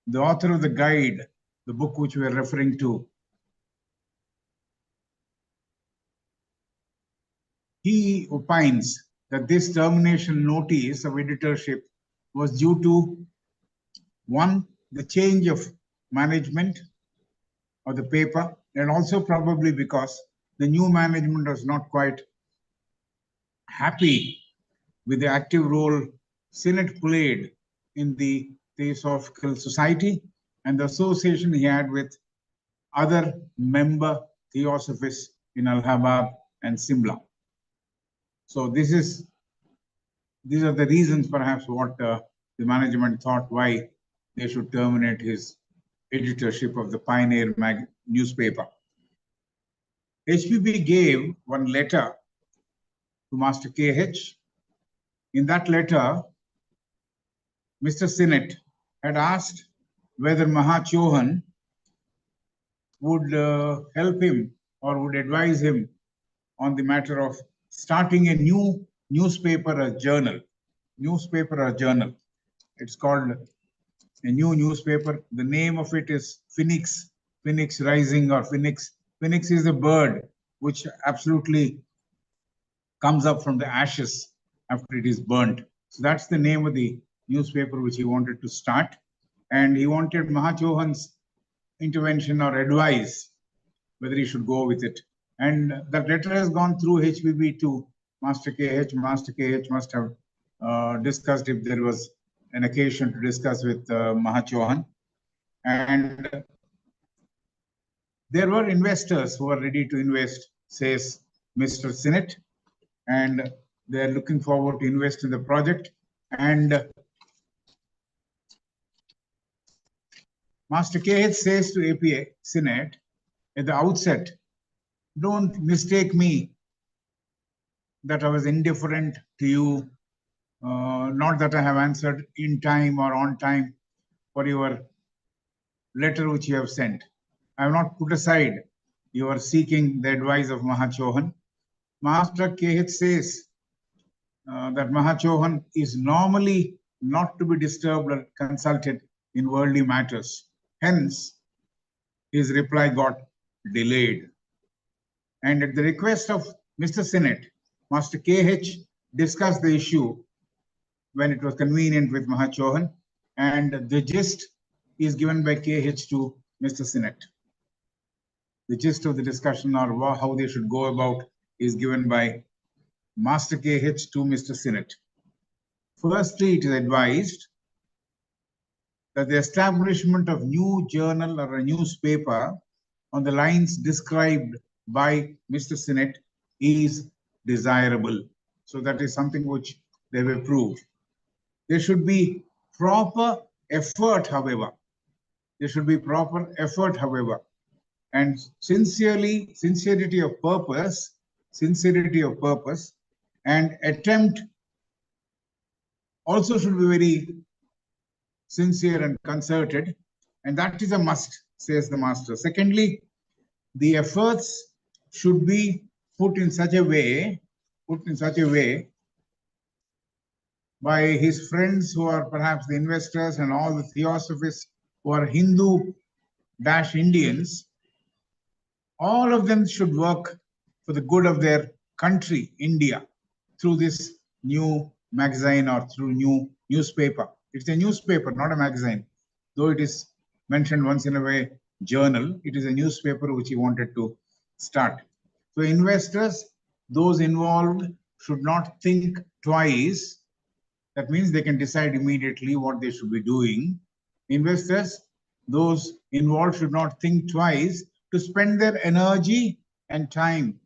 the author of the guide, the book which we are referring to, he opines that this termination notice of editorship was due to, one, the change of management of the paper, and also probably because the new management was not quite happy with the active role Sinnett played in the Theosophical Society and the association he had with other member Theosophists in Allahabad and Simla. So these are the reasons perhaps what the management thought why they should terminate his editorship of the Pioneer newspaper. HPB gave one letter to Master KH. In that letter, Mr. Sinnett had asked whether Mahachohan would help him or would advise him on the matter of starting a new newspaper or journal. It's called a new newspaper. The name of it is Phoenix Rising, or Phoenix. Phoenix is a bird which absolutely comes up from the ashes after it is burnt. So that's the name of the newspaper which he wanted to start. And he wanted Mahachohan's intervention or advice whether he should go with it. And that letter has gone through HBB to Master KH. Master KH must have discussed if there was an occasion to discuss with Mahachohan. And there were investors who are ready to invest, says Mr. Sinnett, and they are looking forward to invest in the project. And Master KH says to APA Sinnett at the outset, don't mistake me that I was indifferent to you, not that I have answered in time or on time for your letter which you have sent. I have not put aside your seeking the advice of Mahachohan. Master KH says that Mahachohan is normally not to be disturbed or consulted in worldly matters. Hence, his reply got delayed. And at the request of Mr. Sinnett, Master KH discussed the issue when it was convenient with Mahachohan, and the gist is given by KH to Mr. Sinnett. The gist of the discussion, or how they should go about, is given by Master KH to Mr. Sinnett. Firstly, it is advised that the establishment of new journal or a newspaper on the lines described by Mr. Sinnett is desirable. So that is something which they have approved. There should be proper effort, however. And sincerity of purpose, and attempt also should be very sincere and concerted, and that is a must, says the master. Secondly, the efforts should be put in such a way by his friends who are perhaps the investors and all the theosophists who are Hindu-Indians. All of them should work for the good of their country, India, through this new magazine or through new newspaper. It's a newspaper, not a magazine. Though it is mentioned once in a way journal, it is a newspaper which he wanted to start. So investors, those involved, should not think twice. That means they can decide immediately what they should be doing. Investors, those involved, should not think twice to spend their energy and time.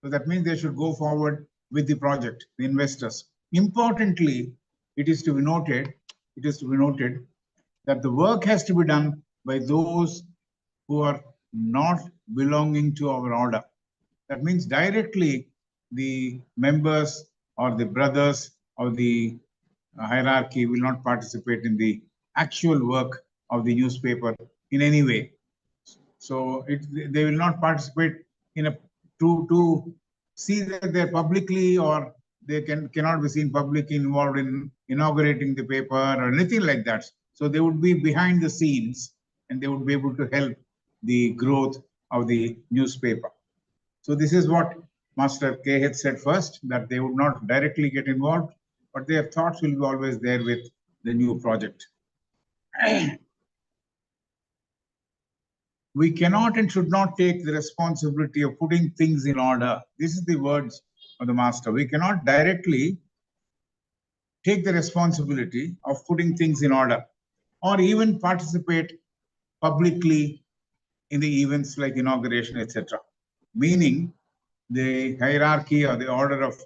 So that means they should go forward with the project, the investors. Importantly, it is to be noted that the work has to be done by those who are not belonging to our order. That means directly the members or the brothers of the hierarchy will not participate in the actual work of the newspaper in any way. So they will not participate in to see that they're publicly, or they cannot be seen publicly involved in inaugurating the paper or anything like that. So they would be behind the scenes and they would be able to help the growth of the newspaper. So this is what Master K had said first, that they would not directly get involved, but their thoughts will be always there with the new project. We cannot and should not take the responsibility of putting things in order. This is the words of the Master. We cannot directly take the responsibility of putting things in order or even participate publicly in the events like inauguration, etc. Meaning the hierarchy or the order of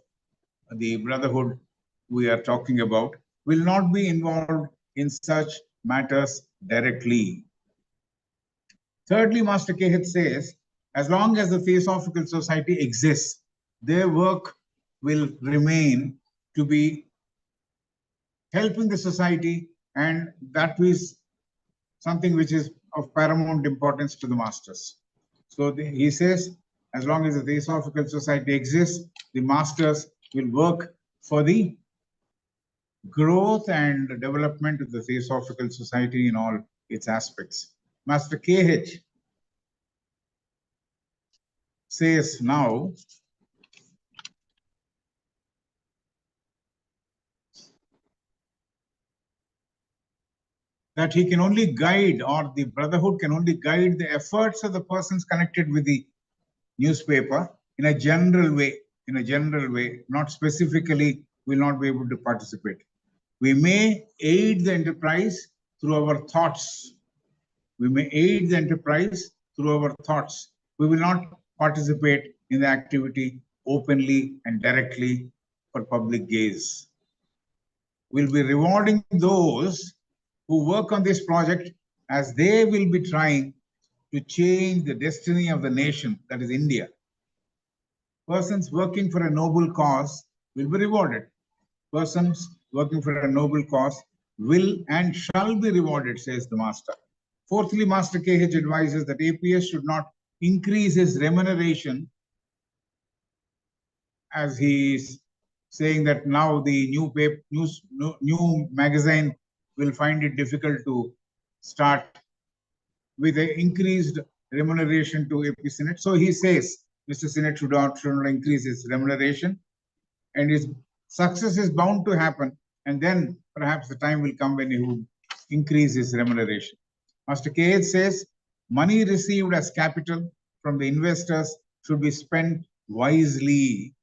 the brotherhood we are talking about will not be involved in such matters directly. Thirdly, Master Kehat says, as long as the Theosophical Society exists, their work will remain to be helping the society, and that is something which is of paramount importance to the masters. So he says, as long as the Theosophical Society exists, the masters will work for the growth and development of the Theosophical Society in all its aspects. Master KH says now that he can only guide, or the brotherhood can only guide the efforts of the persons connected with the newspaper in a general way, not specifically will not be able to participate. We may aid the enterprise through our thoughts. We may aid the enterprise through our thoughts. We will not participate in the activity openly and directly for public gaze. We'll be rewarding those who work on this project, as they will be trying to change the destiny of the nation, that is India. Persons working for a noble cause will be rewarded. Persons working for a noble cause will and shall be rewarded, says the Master. Fourthly, Master KH advises that APS should not increase his remuneration, as he is saying that now the new magazine will find it difficult to start with an increased remuneration to AP Senate. So he says Mr. Senate should not increase his remuneration, and his success is bound to happen, and then perhaps the time will come when he will increase his remuneration. Master KH says money received as capital from the investors should be spent wisely.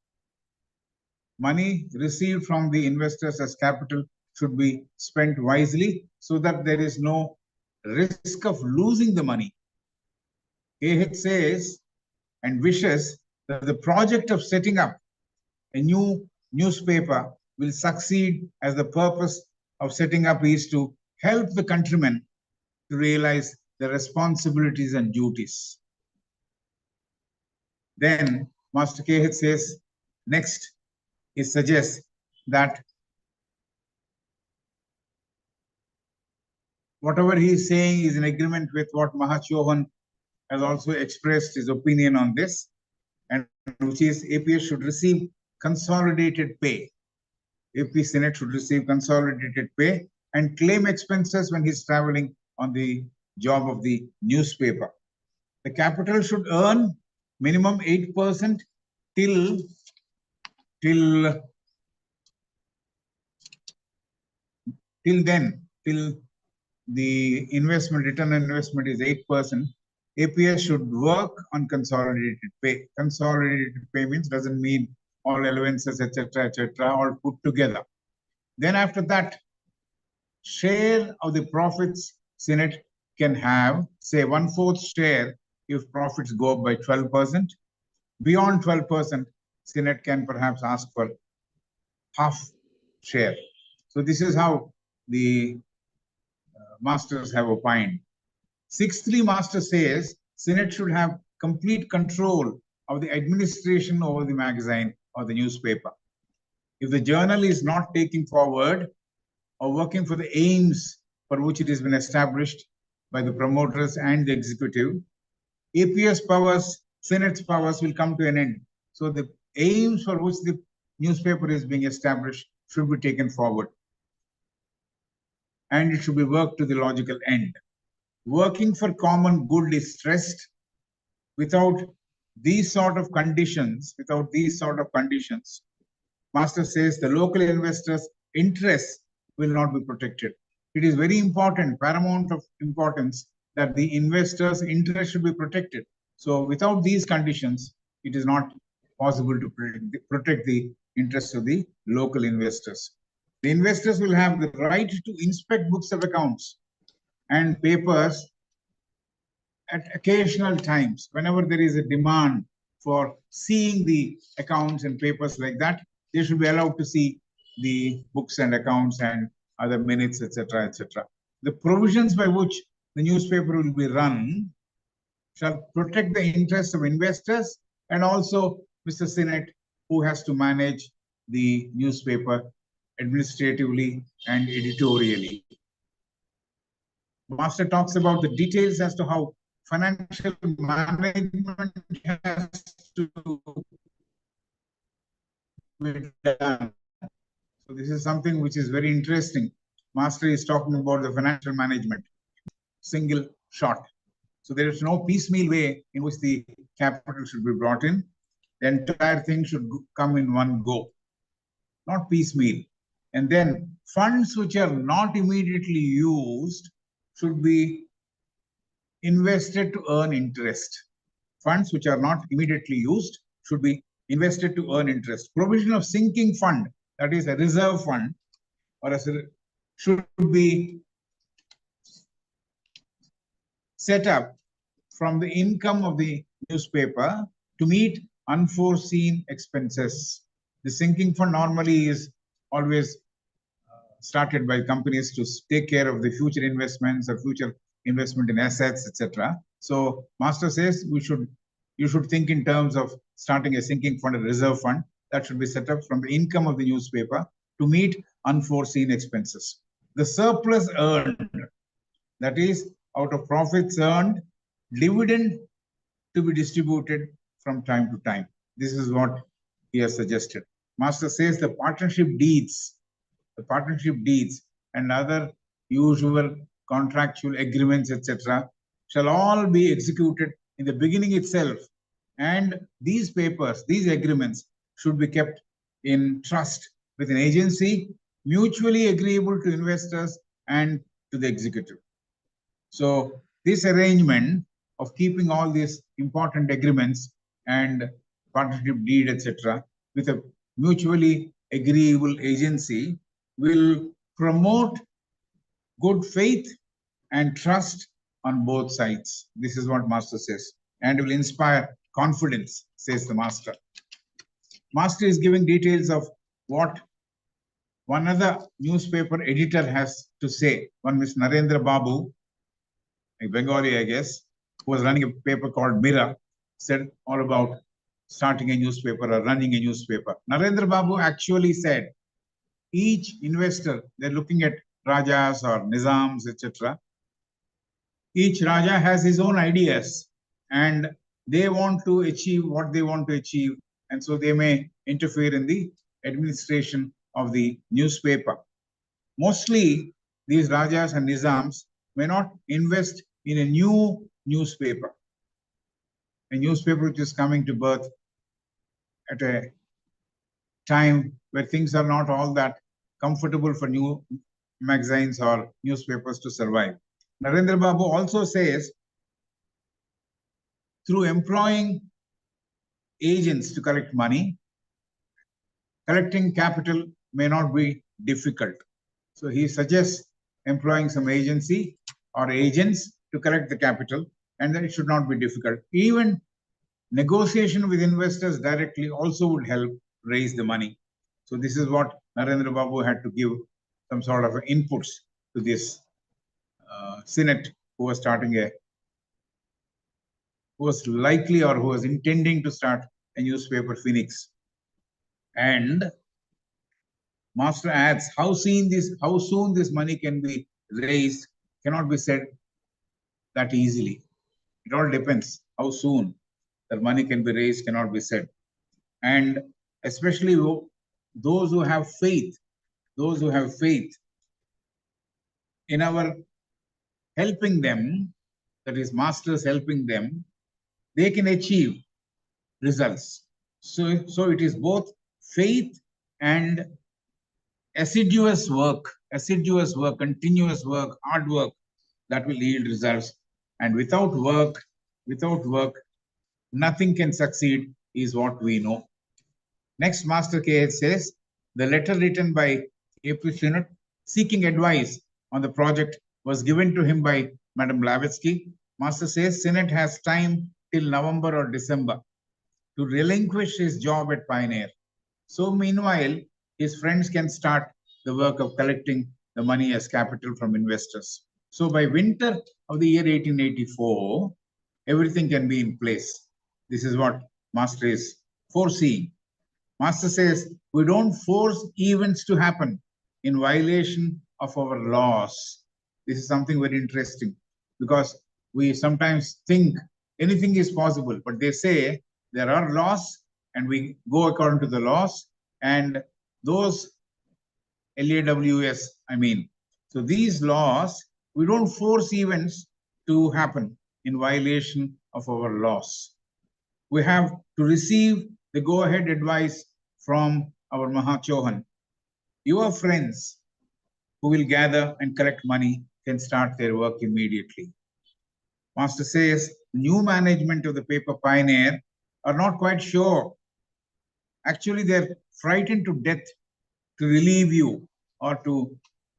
Money received from the investors as capital should be spent wisely so that there is no risk of losing the money. KH says and wishes that the project of setting up a new newspaper will succeed, as the purpose of setting up is to help the countrymen to realize the responsibilities and duties. Then Master KH says, next, he suggests that whatever he is saying is in agreement with what Mahachohan has also expressed his opinion on this, and which is APS should receive consolidated pay. AP Senate should receive consolidated pay and claim expenses when he's traveling on the job of the newspaper. The capital should earn minimum 8% till the investment, return on investment is 8%. APS should work on consolidated pay. Consolidated pay means doesn't mean all allowances, etc., all put together. Then after that, share of the profits Senate can have, say 1/4 share if profits go up by 12%. Beyond 12%, Senate can perhaps ask for half share. So this is how the masters have opined. Sixthly, Master says Senate should have complete control of the administration over the magazine or the newspaper. If the journal is not taking forward or working for the aims for which it has been established by the promoters and the executive, APS powers, Senate's powers will come to an end. So the aims for which the newspaper is being established should be taken forward. and it should be worked to the logical end. Working for common good is stressed. Without these sort of conditions, Master says the local investors' interests will not be protected. It is very important, paramount of importance, that the investors' interest should be protected. So without these conditions, it is not possible to protect the interests of the local investors. The investors will have the right to inspect books of accounts and papers at occasional times. Whenever there is a demand for seeing the accounts and papers like that, they should be allowed to see the books and accounts and other minutes, etc., etc. The provisions by which the newspaper will be run shall protect the interests of investors and also Mr. Sinnett, who has to manage the newspaper administratively and editorially. Master talks about the details as to how financial management has to be done. So this is something which is very interesting. Master is talking about the financial management, single shot. So there is no piecemeal way in which the capital should be brought in. The entire thing should come in one go, not piecemeal. And then funds which are not immediately used should be invested to earn interest. Funds which are not immediately used should be invested to earn interest. Provision of sinking fund, that is a reserve fund, or should be set up from the income of the newspaper to meet unforeseen expenses. The sinking fund normally is always started by companies to take care of the future investments or future investment in assets, etc. So Master says you should think in terms of starting a sinking fund, a reserve fund that should be set up from the income of the newspaper to meet unforeseen expenses. The surplus earned, that is out of profits earned, dividend to be distributed from time to time. This is what he has suggested. Master says the partnership deeds and other usual contractual agreements, etc., shall all be executed in the beginning itself. And these papers, these agreements should be kept in trust with an agency mutually agreeable to investors and to the executive. So this arrangement of keeping all these important agreements and partnership deed, etc., with a mutually agreeable agency will promote good faith and trust on both sides. This is what Master says, and will inspire confidence, says the Master. Master is giving details of what one other newspaper editor has to say. One Miss Narendra Babu, a Bengali, I guess, who was running a paper called Mira, said all about starting a newspaper or running a newspaper. Narendra Babu actually said, each investor, they're looking at Rajas or Nizams, etc. Each Raja has his own ideas and they want to achieve what they want to achieve. And so they may interfere in the administration of the newspaper. Mostly, these Rajas and Nizams may not invest in a new newspaper, a newspaper which is coming to birth at a time where things are not all that comfortable for new magazines or newspapers to survive. Narendra Babu also says, through employing agents to collect money, collecting capital may not be difficult. So he suggests employing some agency or agents to collect the capital, and then it should not be difficult. Even negotiation with investors directly also would help raise the money. So this is what Narendra Babu had to give some sort of inputs to this Sinnett, who was likely or who was intending to start a newspaper, Phoenix. And Master adds, how soon this money can be raised cannot be said that easily. It all depends how soon that money can be raised cannot be said. And especially those who have faith in our helping them, that is masters helping them, they can achieve results. So it is both faith and assiduous work, continuous work, hard work that will yield results. And without work, nothing can succeed is what we know. Next, Master KH says, the letter written by April Synod seeking advice on the project was given to him by Madam Blavatsky. Master says, Synod has time till November or December to relinquish his job at Pioneer. So meanwhile, his friends can start the work of collecting the money as capital from investors. So by winter of the year 1884, everything can be in place. This is what Master is foreseeing. Master says, we don't force events to happen in violation of our laws. This is something very interesting, because we sometimes think anything is possible, but they say there are laws and we go according to the laws, and those LAWS, so these laws, we don't force events to happen in violation of our laws. We have to receive the go-ahead advice from our Mahachohan. Your friends who will gather and collect money can start their work immediately. Master says, new management of the paper Pioneer are not quite sure. Actually, they're frightened to death to relieve you or to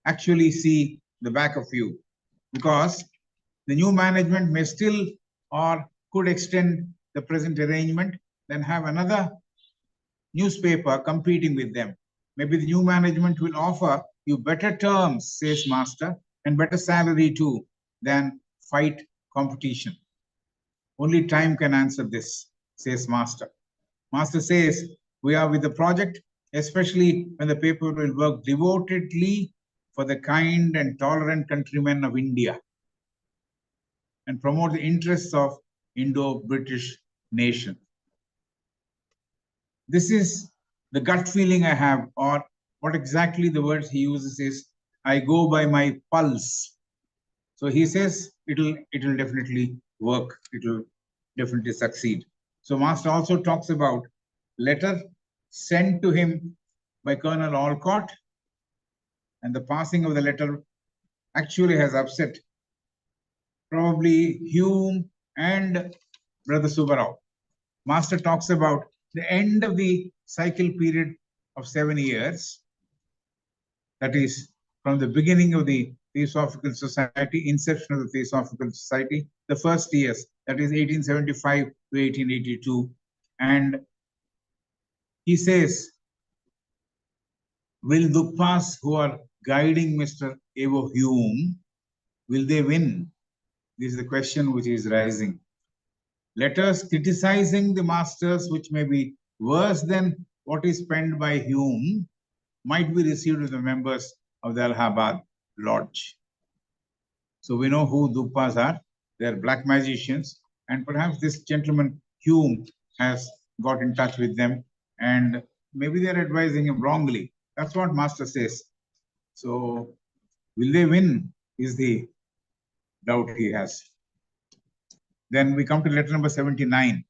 actually see the back of you, because the new management may still or could extend the present arrangement, then have another newspaper competing with them. Maybe the new management will offer you better terms, says Master, and better salary too, than fight competition. Only time can answer this, says Master. Master says, we are with the project, especially when the paper will work devotedly for the kind and tolerant countrymen of India and promote the interests of Indo-British nation. This is the gut feeling I have, or what exactly the words he uses is, I go by my pulse. So he says it'll definitely work. It'll definitely succeed. So Master also talks about letter sent to him by Colonel Olcott, and the passing of the letter actually has upset probably Hume and Brother Subbarao. Master talks about the end of the cycle period of 7 years, that is from the beginning of the Theosophical Society, inception of the Theosophical Society, the first years, that is 1875 to 1882. And he says, will Dukpas who are guiding Mr. Evo Hume, will they win? This is the question which is rising. Letters criticizing the masters, which may be worse than what is penned by Hume, might be received with the members of the Allahabad Lodge. So we know who Dukpas are. They are black magicians, and perhaps this gentleman Hume has got in touch with them, and maybe they are advising him wrongly. That's what Master says. So will they win is the doubt he has. Then we come to letter number 79.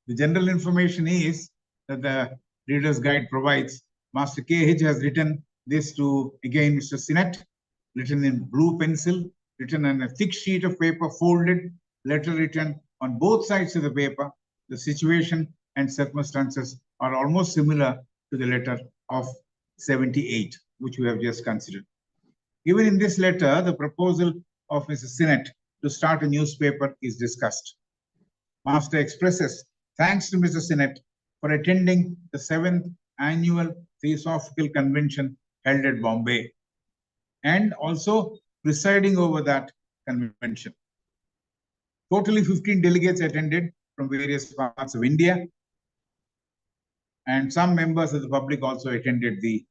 The general information is that the Reader's Guide provides. Master KH has written this to, again, Mr. Sinnett, written in blue pencil, written on a thick sheet of paper, folded, letter written on both sides of the paper. The situation and circumstances are almost similar to the letter of 78, which we have just considered. Even in this letter, the proposal of Mr. Sinnett to start a newspaper is discussed. Master expresses thanks to Mr. Sinnett for attending the 7th annual Theosophical Convention held at Bombay, and also presiding over that convention. Totally 15 delegates attended from various parts of India, and some members of the public also attended the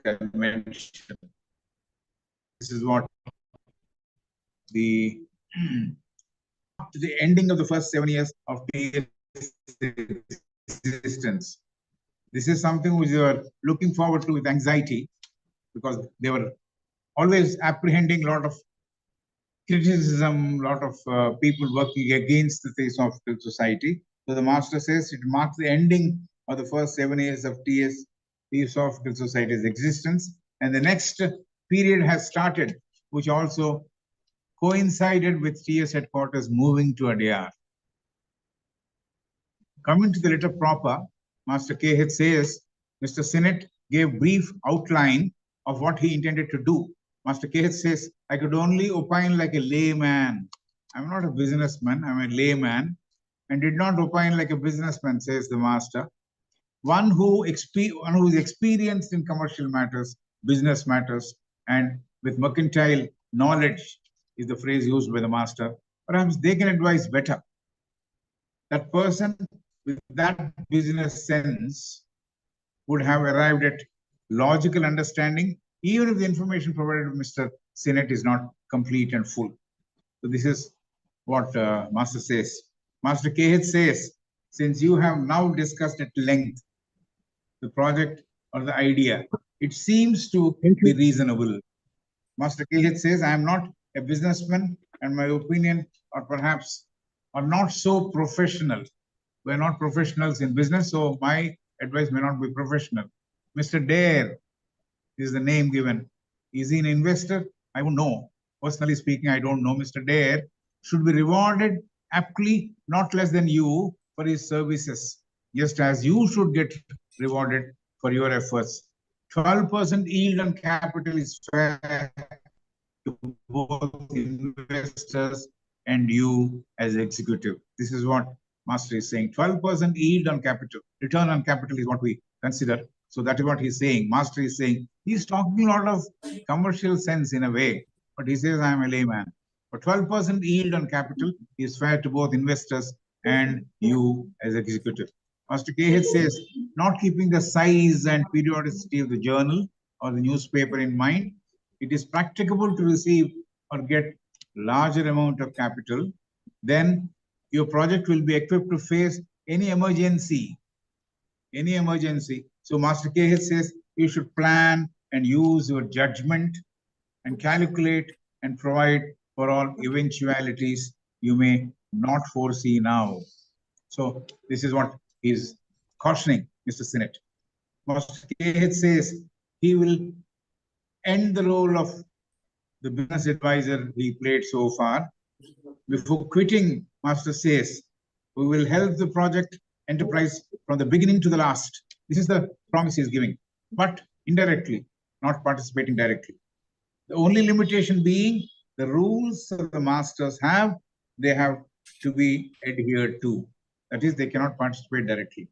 convention. This is what the ending of the first 7 years of existence. This is something which you are looking forward to with anxiety, because they were always apprehending a lot of criticism, a lot of people working against the Theosophical Society. So the master says it marks the ending of the first 7 years of Theosophical Society's existence, and the next period has started, which also coincided with TS headquarters moving to Adyar. Coming to the letter proper, Master K.H. says, Mr. Sinnett gave brief outline of what he intended to do. Master K.H. says, I could only opine like a layman. I'm not a businessman, I'm a layman, and did not opine like a businessman, says the master. One who is experienced in commercial matters, business matters, and with mercantile knowledge is the phrase used by the master. Perhaps they can advise better. That person with that business sense would have arrived at logical understanding, even if the information provided by Mr. Sinnett is not complete and full. So this is what Master says. Master K.H. says, since you have now discussed at length the project or the idea, it seems to be reasonable. Master K.H. says, I am not a businessman, and my opinion or perhaps are not so professional. We're not professionals in business, so my advice may not be professional. Mr. Dare is the name given. Is he an investor? I don't know. Personally speaking, I don't know. Mr. Dare should be rewarded aptly, not less than you, for his services, just as you should get rewarded for your efforts. 12% yield on capital is fair to both investors and you as executive. This is what Master is saying. 12% yield on capital, return on capital is what we consider. So that is what he's saying. Master is saying, he's talking a lot of commercial sense in a way, but he says, I'm a layman. But 12% yield on capital is fair to both investors and you as executive. Master K.H. says, not keeping the size and periodicity of the journal or the newspaper in mind, it is practicable to receive or get larger amount of capital, then your project will be equipped to face any emergency. Any emergency. So Master K.H. says you should plan and use your judgment and calculate and provide for all eventualities you may not foresee now. So this is what is cautioning Mr. Sinnett. Master K.H. says he will end the role of the business advisor he played so far. Before quitting, Master says, we will help the project enterprise from the beginning to the last. This is the promise he is giving, but indirectly, not participating directly. The only limitation being the rules the masters have, they have to be adhered to. That is, they cannot participate directly.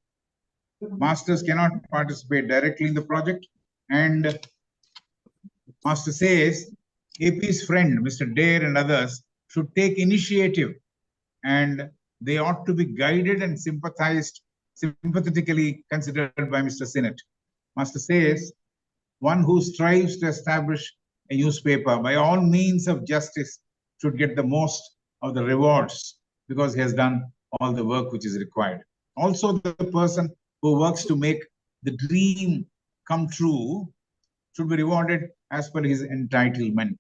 Masters cannot participate directly in the project, and Master says AP's friend, Mr. Dare and others should take initiative, and they ought to be guided and sympathetically considered by Mr. Sinnett. Master says, one who strives to establish a newspaper by all means of justice should get the most of the rewards because he has done all the work which is required. Also, the person who works to make the dream come true should be rewarded as per his entitlement.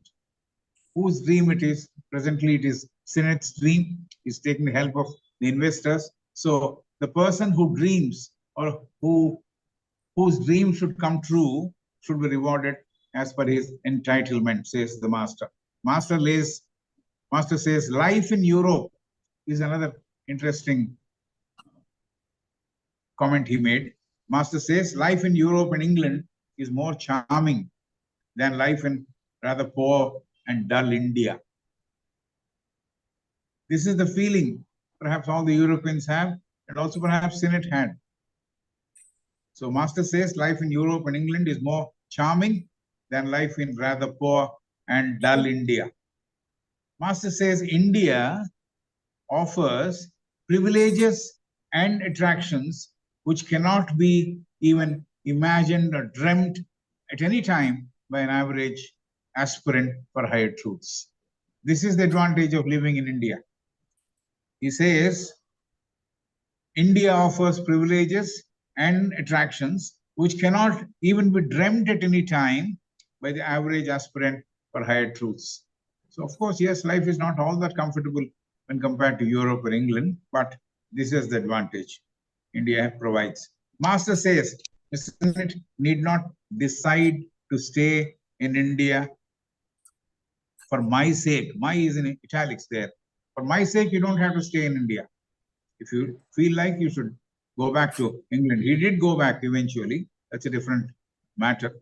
Whose dream it is? Presently, it is Sinnett's dream. He's taking the help of the investors. So the person who dreams or whose dream should come true should be rewarded as per his entitlement, says the master. Master says life in Europe is another interesting comment he made. Master says life in Europe and England is more charming than life in rather poor and dull India. This is the feeling perhaps all the Europeans have, and also perhaps Sinnett had. So Master says life in Europe and England is more charming than life in rather poor and dull India. Master says India offers privileges and attractions which cannot be even imagined or dreamt at any time by an average aspirant for higher truths. This is the advantage of living in India. He says, India offers privileges and attractions which cannot even be dreamt at any time by the average aspirant for higher truths. So, of course, yes, life is not all that comfortable when compared to Europe or England, but this is the advantage India provides. Master says, Mr. Senate need not decide to stay in India for my sake. My is in italics there. For my sake, you don't have to stay in India. If you feel like you should go back to England, he did go back eventually. That's a different matter.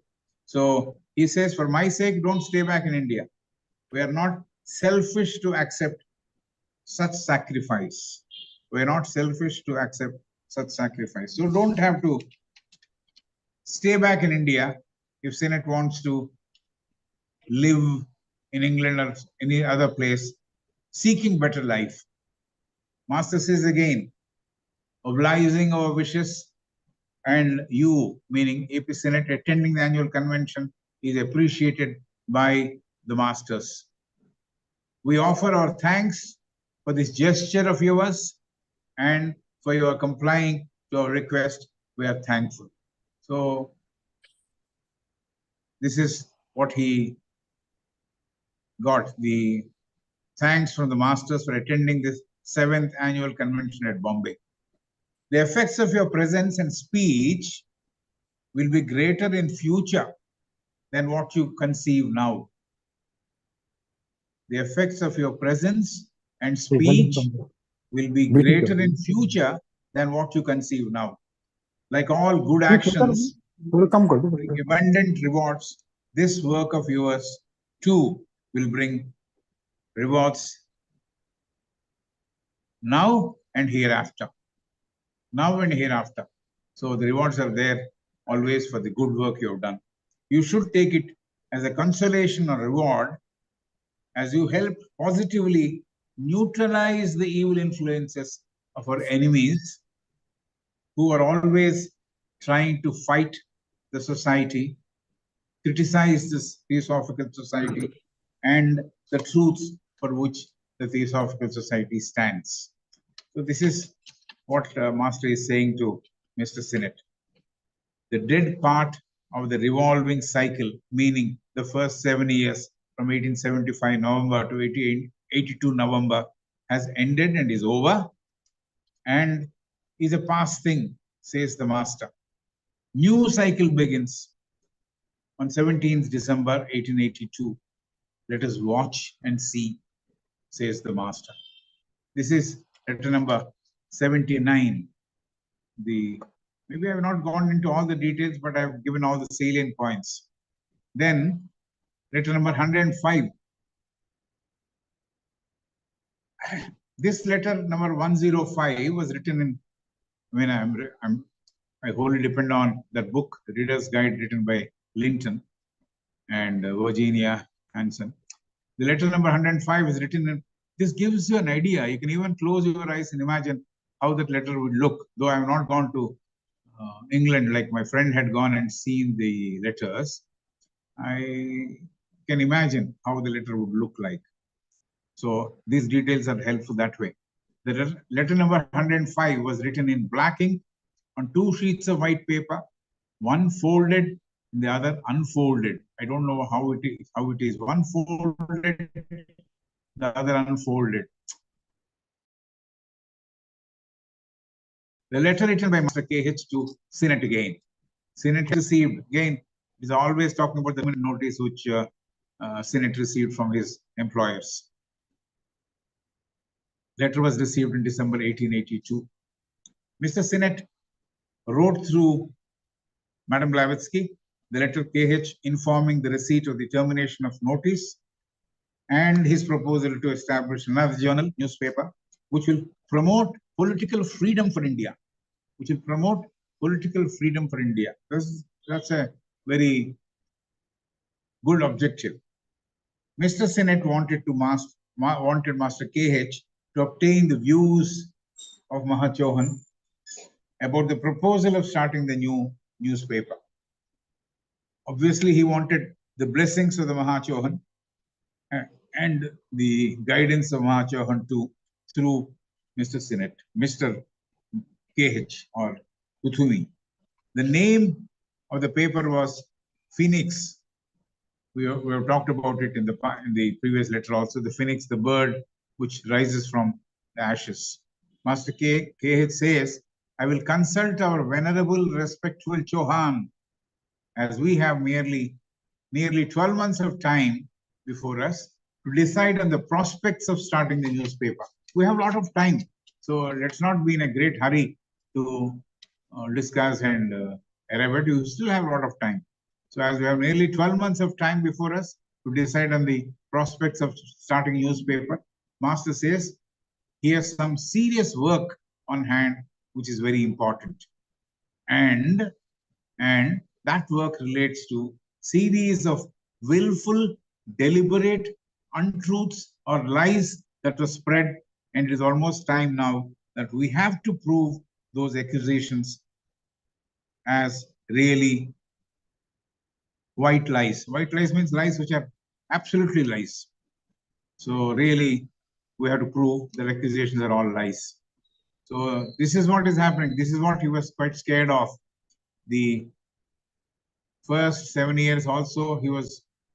So he says, for my sake, don't stay back in India. We are not selfish to accept such sacrifice. We are not selfish to accept such sacrifice. So don't have to stay back in India if Senate wants to live in England or any other place seeking better life. Master says again, obliging our wishes, and you, meaning AP Senate, attending the annual convention is appreciated by the masters. We offer our thanks for this gesture of yours and for your complying to our request. We are thankful. So this is what he got, the thanks from the masters for attending this 7th annual convention at Bombay. The effects of your presence and speech will be greater in future than what you conceive now. The effects of your presence and speech will be greater in future than what you conceive now. Like all good actions, bring abundant rewards. This work of yours too will bring rewards now and hereafter. Now and hereafter. So the rewards are there always for the good work you have done. You should take it as a consolation or reward as you help positively neutralize the evil influences of our enemies who are always trying to fight the society, criticize this Theosophical Society and the truths for which the Theosophical Society stands. So this is what Master is saying to Mr. Sinnett. The dead part of the revolving cycle, meaning the first 7 years from 1875 November to 1882 November, has ended and is over and is a past thing, says the Master. New cycle begins on 17th December 1882. Let us watch and see, says the Master. This is letter number 79. Maybe I have not gone into all the details, but I have given all the salient points. Then letter number 105. This letter number 105 was written in, when I wholly depend on that book, The Reader's Guide, written by Linton and Virginia Hanson. The letter number 105 is written in, this gives you an idea. You can even close your eyes and imagine how that letter would look, though I have not gone to England like my friend had gone and seen the letters. I can imagine how the letter would look like. So these details are helpful that way. The letter number 105 was written in black ink on 2 sheets of white paper, one folded and the other unfolded. I don't know how it is. One folded, the other unfolded. The letter written by Master KH to Senate again. Senate received, again, is always talking about the notice which Senate received from his employers. Letter was received in December 1882. Mr. Senate wrote through Madam Blavatsky the letter KH informing the receipt of the termination of notice and his proposal to establish another journal, newspaper, which will promote political freedom for India. Which will promote political freedom for India. That's a very good objective. Mr. Senate wanted Master KH to obtain the views of Mahachohan about the proposal of starting the new newspaper. Obviously, he wanted the blessings of the Mahachohan and the guidance of Mahachohan too through Mr. Senate, Mr. KH or Uthumi. The name of the paper was Phoenix, We have talked about it in the previous letter also. The phoenix, the bird which rises from the ashes. Master KH says, I will consult our venerable, respectful Chauhan, as we have nearly 12 months of time before us to decide on the prospects of starting the newspaper. We have a lot of time, so let's not be in a great hurry to discuss and arrive. You still have a lot of time. So as we have nearly 12 months of time before us to decide on the prospects of starting a newspaper, Master says he has some serious work on hand, which is very important. And that work relates to series of willful, deliberate untruths or lies that were spread. And it is almost time now that we have to prove those accusations as really white lies. White lies means lies which are absolutely lies. So really, we have to prove that accusations are all lies. So this is what is happening. This is what he was quite scared of. The first 7 years also,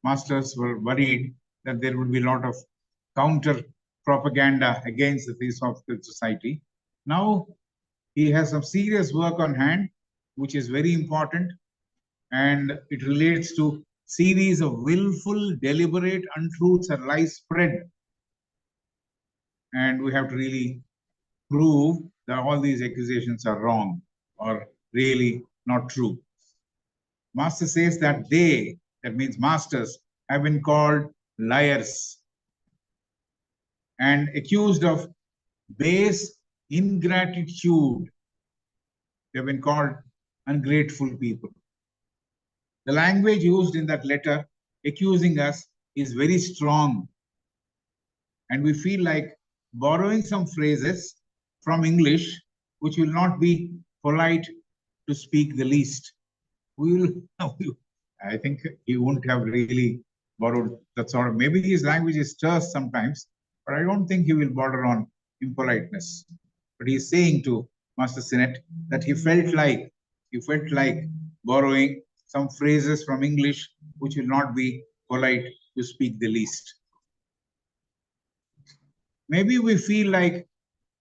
masters were worried that there would be a lot of counter propaganda against the Theosophical Society. Now he has some serious work on hand, which is very important, and it relates to series of willful, deliberate untruths or lies spread. And we have to really prove that all these accusations are wrong or really not true. Master says that they, that means masters, have been called liars and accused of base ingratitude. They've been called ungrateful people. The language used in that letter accusing us is very strong. And we feel like borrowing some phrases from English, which will not be polite to speak the least. I think he wouldn't have really borrowed that sort of, maybe his language is terse sometimes, but I don't think he will border on impoliteness. But he's saying to Master Sinnett that he felt like borrowing some phrases from English which will not be polite to speak the least. Maybe we feel like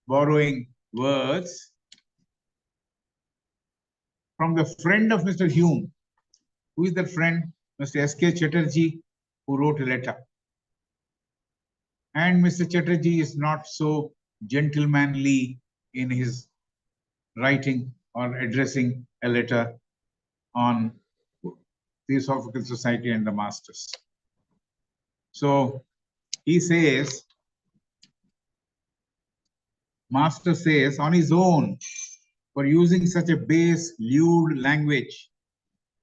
borrowing words from the friend of Mr. Hume. Who is that friend? Mr. S.K. Chatterjee, who wrote a letter. And Mr. Chatterjee is not so gentlemanly in his writing or addressing a letter on Theosophical Society and the Masters. So he says, Master says, on his own, for using such a base, lewd language,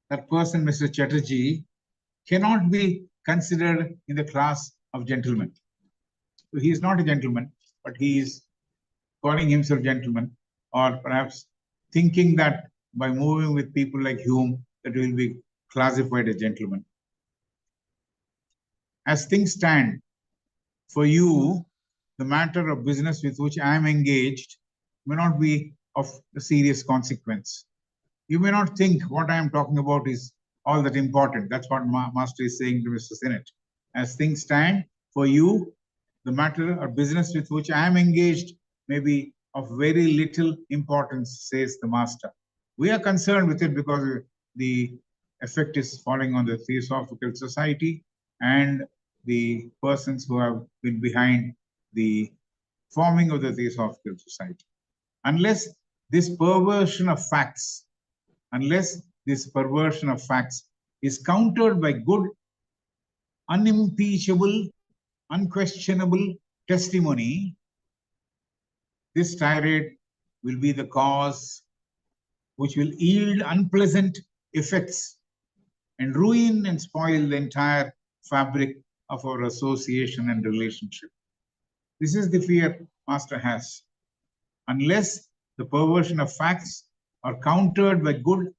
that person, Mr. Chatterjee, cannot be considered in the class of gentlemen. So he is not a gentleman, but he is calling himself gentleman, or perhaps thinking that by moving with people like Hume, that he will be classified as gentleman. As things stand, for you, the matter of business with which I am engaged may not be of a serious consequence. You may not think what I am talking about is all that important. That's what Master is saying to Mr. Sinnett. As things stand, for you, the matter or business with which I am engaged may be of very little importance, says the Master. We are concerned with it because the effect is falling on the Theosophical Society and the persons who have been behind the forming of the Theosophical Society. Unless this perversion of facts is countered by good, unimpeachable, unquestionable testimony, this tirade will be the cause which will yield unpleasant effects and ruin and spoil the entire fabric of our association and relationship. This is the fear Master has. Unless the perversion of facts are countered by good,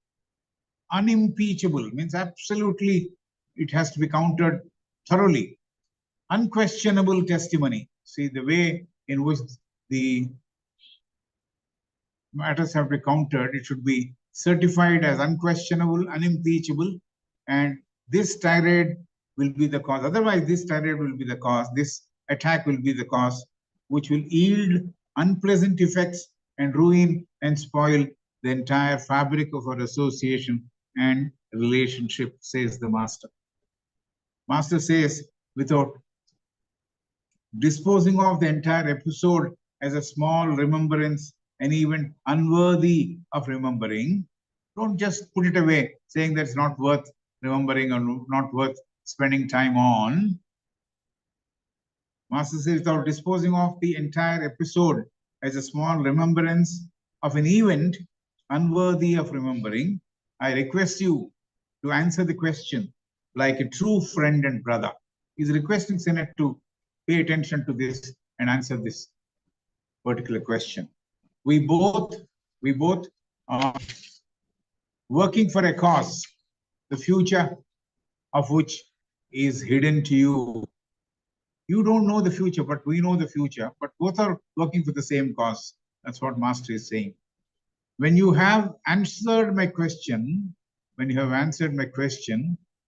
unimpeachable, means absolutely it has to be countered thoroughly, unquestionable testimony. See, the way in which the matters have to be countered, it should be certified as unquestionable, unimpeachable, and this tirade will be the cause. Otherwise, this tirade will be the cause. This attack will be the cause, which will yield unpleasant effects and ruin and spoil the entire fabric of our association and relationship, says the Master. Master says, without disposing of the entire episode as a small remembrance, an event unworthy of remembering, don't just put it away, saying that it's not worth remembering or not worth spending time on. Master says, without disposing of the entire episode as a small remembrance of an event unworthy of remembering, I request you to answer the question like a true friend and brother. He's requesting Senate to pay attention to this and answer this particular question. We both are working for a cause, the future of which is hidden to you. You don't know the future, but we know the future. But both are working for the same cause. That's what Master is saying. When you have answered my question,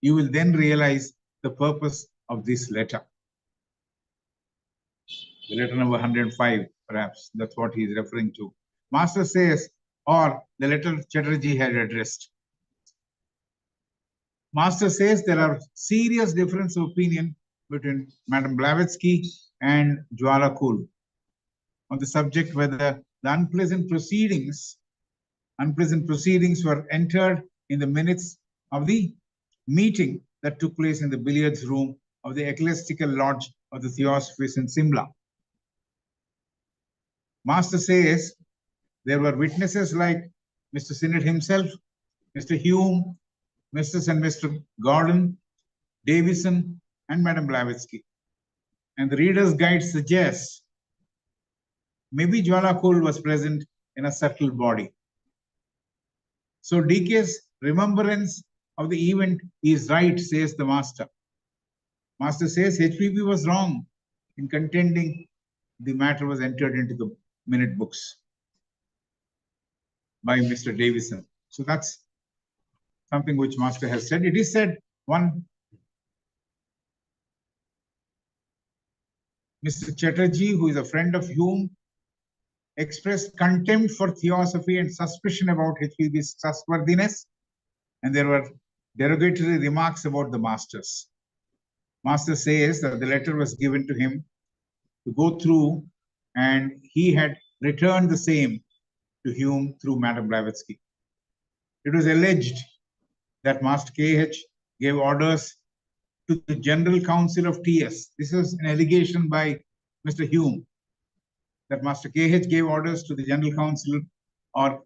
you will then realize the purpose of this letter. The letter number 105, perhaps, that's what he is referring to. Master says, or the letter Chatterjee had addressed. Master says there are serious difference of opinion between Madam Blavatsky and Jwalakul on the subject whether the unpleasant proceedings were entered in the minutes of the meeting that took place in the billiards room of the Ecclesiastical Lodge of the Theosophists in Simla. Master says there were witnesses like Mr. Sinnett himself, Mr. Hume, Mrs. and Mr. Gordon, Davison, and Madam Blavatsky. And the Reader's Guide suggests maybe Jwalakul was present in a subtle body. So DK's remembrance of the event is right, says the Master. Master says HPP was wrong in contending the matter was entered into the minute books by Mr. Davison. So that's something which Master has said. It is said one Mr. Chatterjee, who is a friend of Hume, expressed contempt for theosophy and suspicion about HPB's trustworthiness, and there were derogatory remarks about the masters. Master says that the letter was given to him to go through, and he had returned the same to Hume through Madam Blavatsky. It was alleged that Master KH gave orders to the General Council of TS. This was an allegation by Mr. Hume, that Master KH gave orders to the General Council or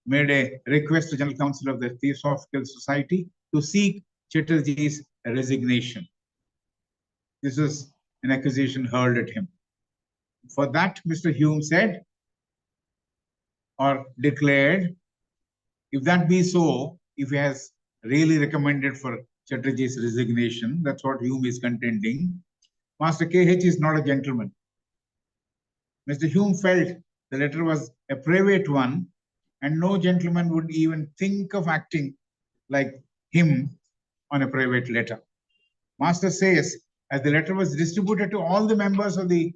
made a request to General Council of the Theosophical Society to seek Chatterjee's resignation. This was an accusation hurled at him. For that, Mr. Hume said or declared, if that be so, if he has really recommended for Chatterjee's resignation, that's what Hume is contending, Master KH is not a gentleman. Mr. Hume felt the letter was a private one, and no gentleman would even think of acting like him on a private letter. Master says, as the letter was distributed to all the members of the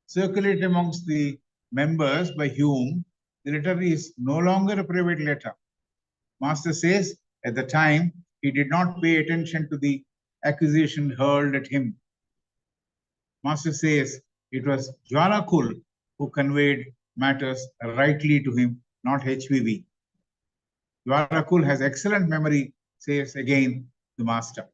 circulated amongst the members by Hume, the letter is no longer a private letter. Master says, at the time, he did not pay attention to the accusation hurled at him. Master says, it was Jwalakul who conveyed matters rightly to him, not HPV. Jwalakul has excellent memory, says again the Master.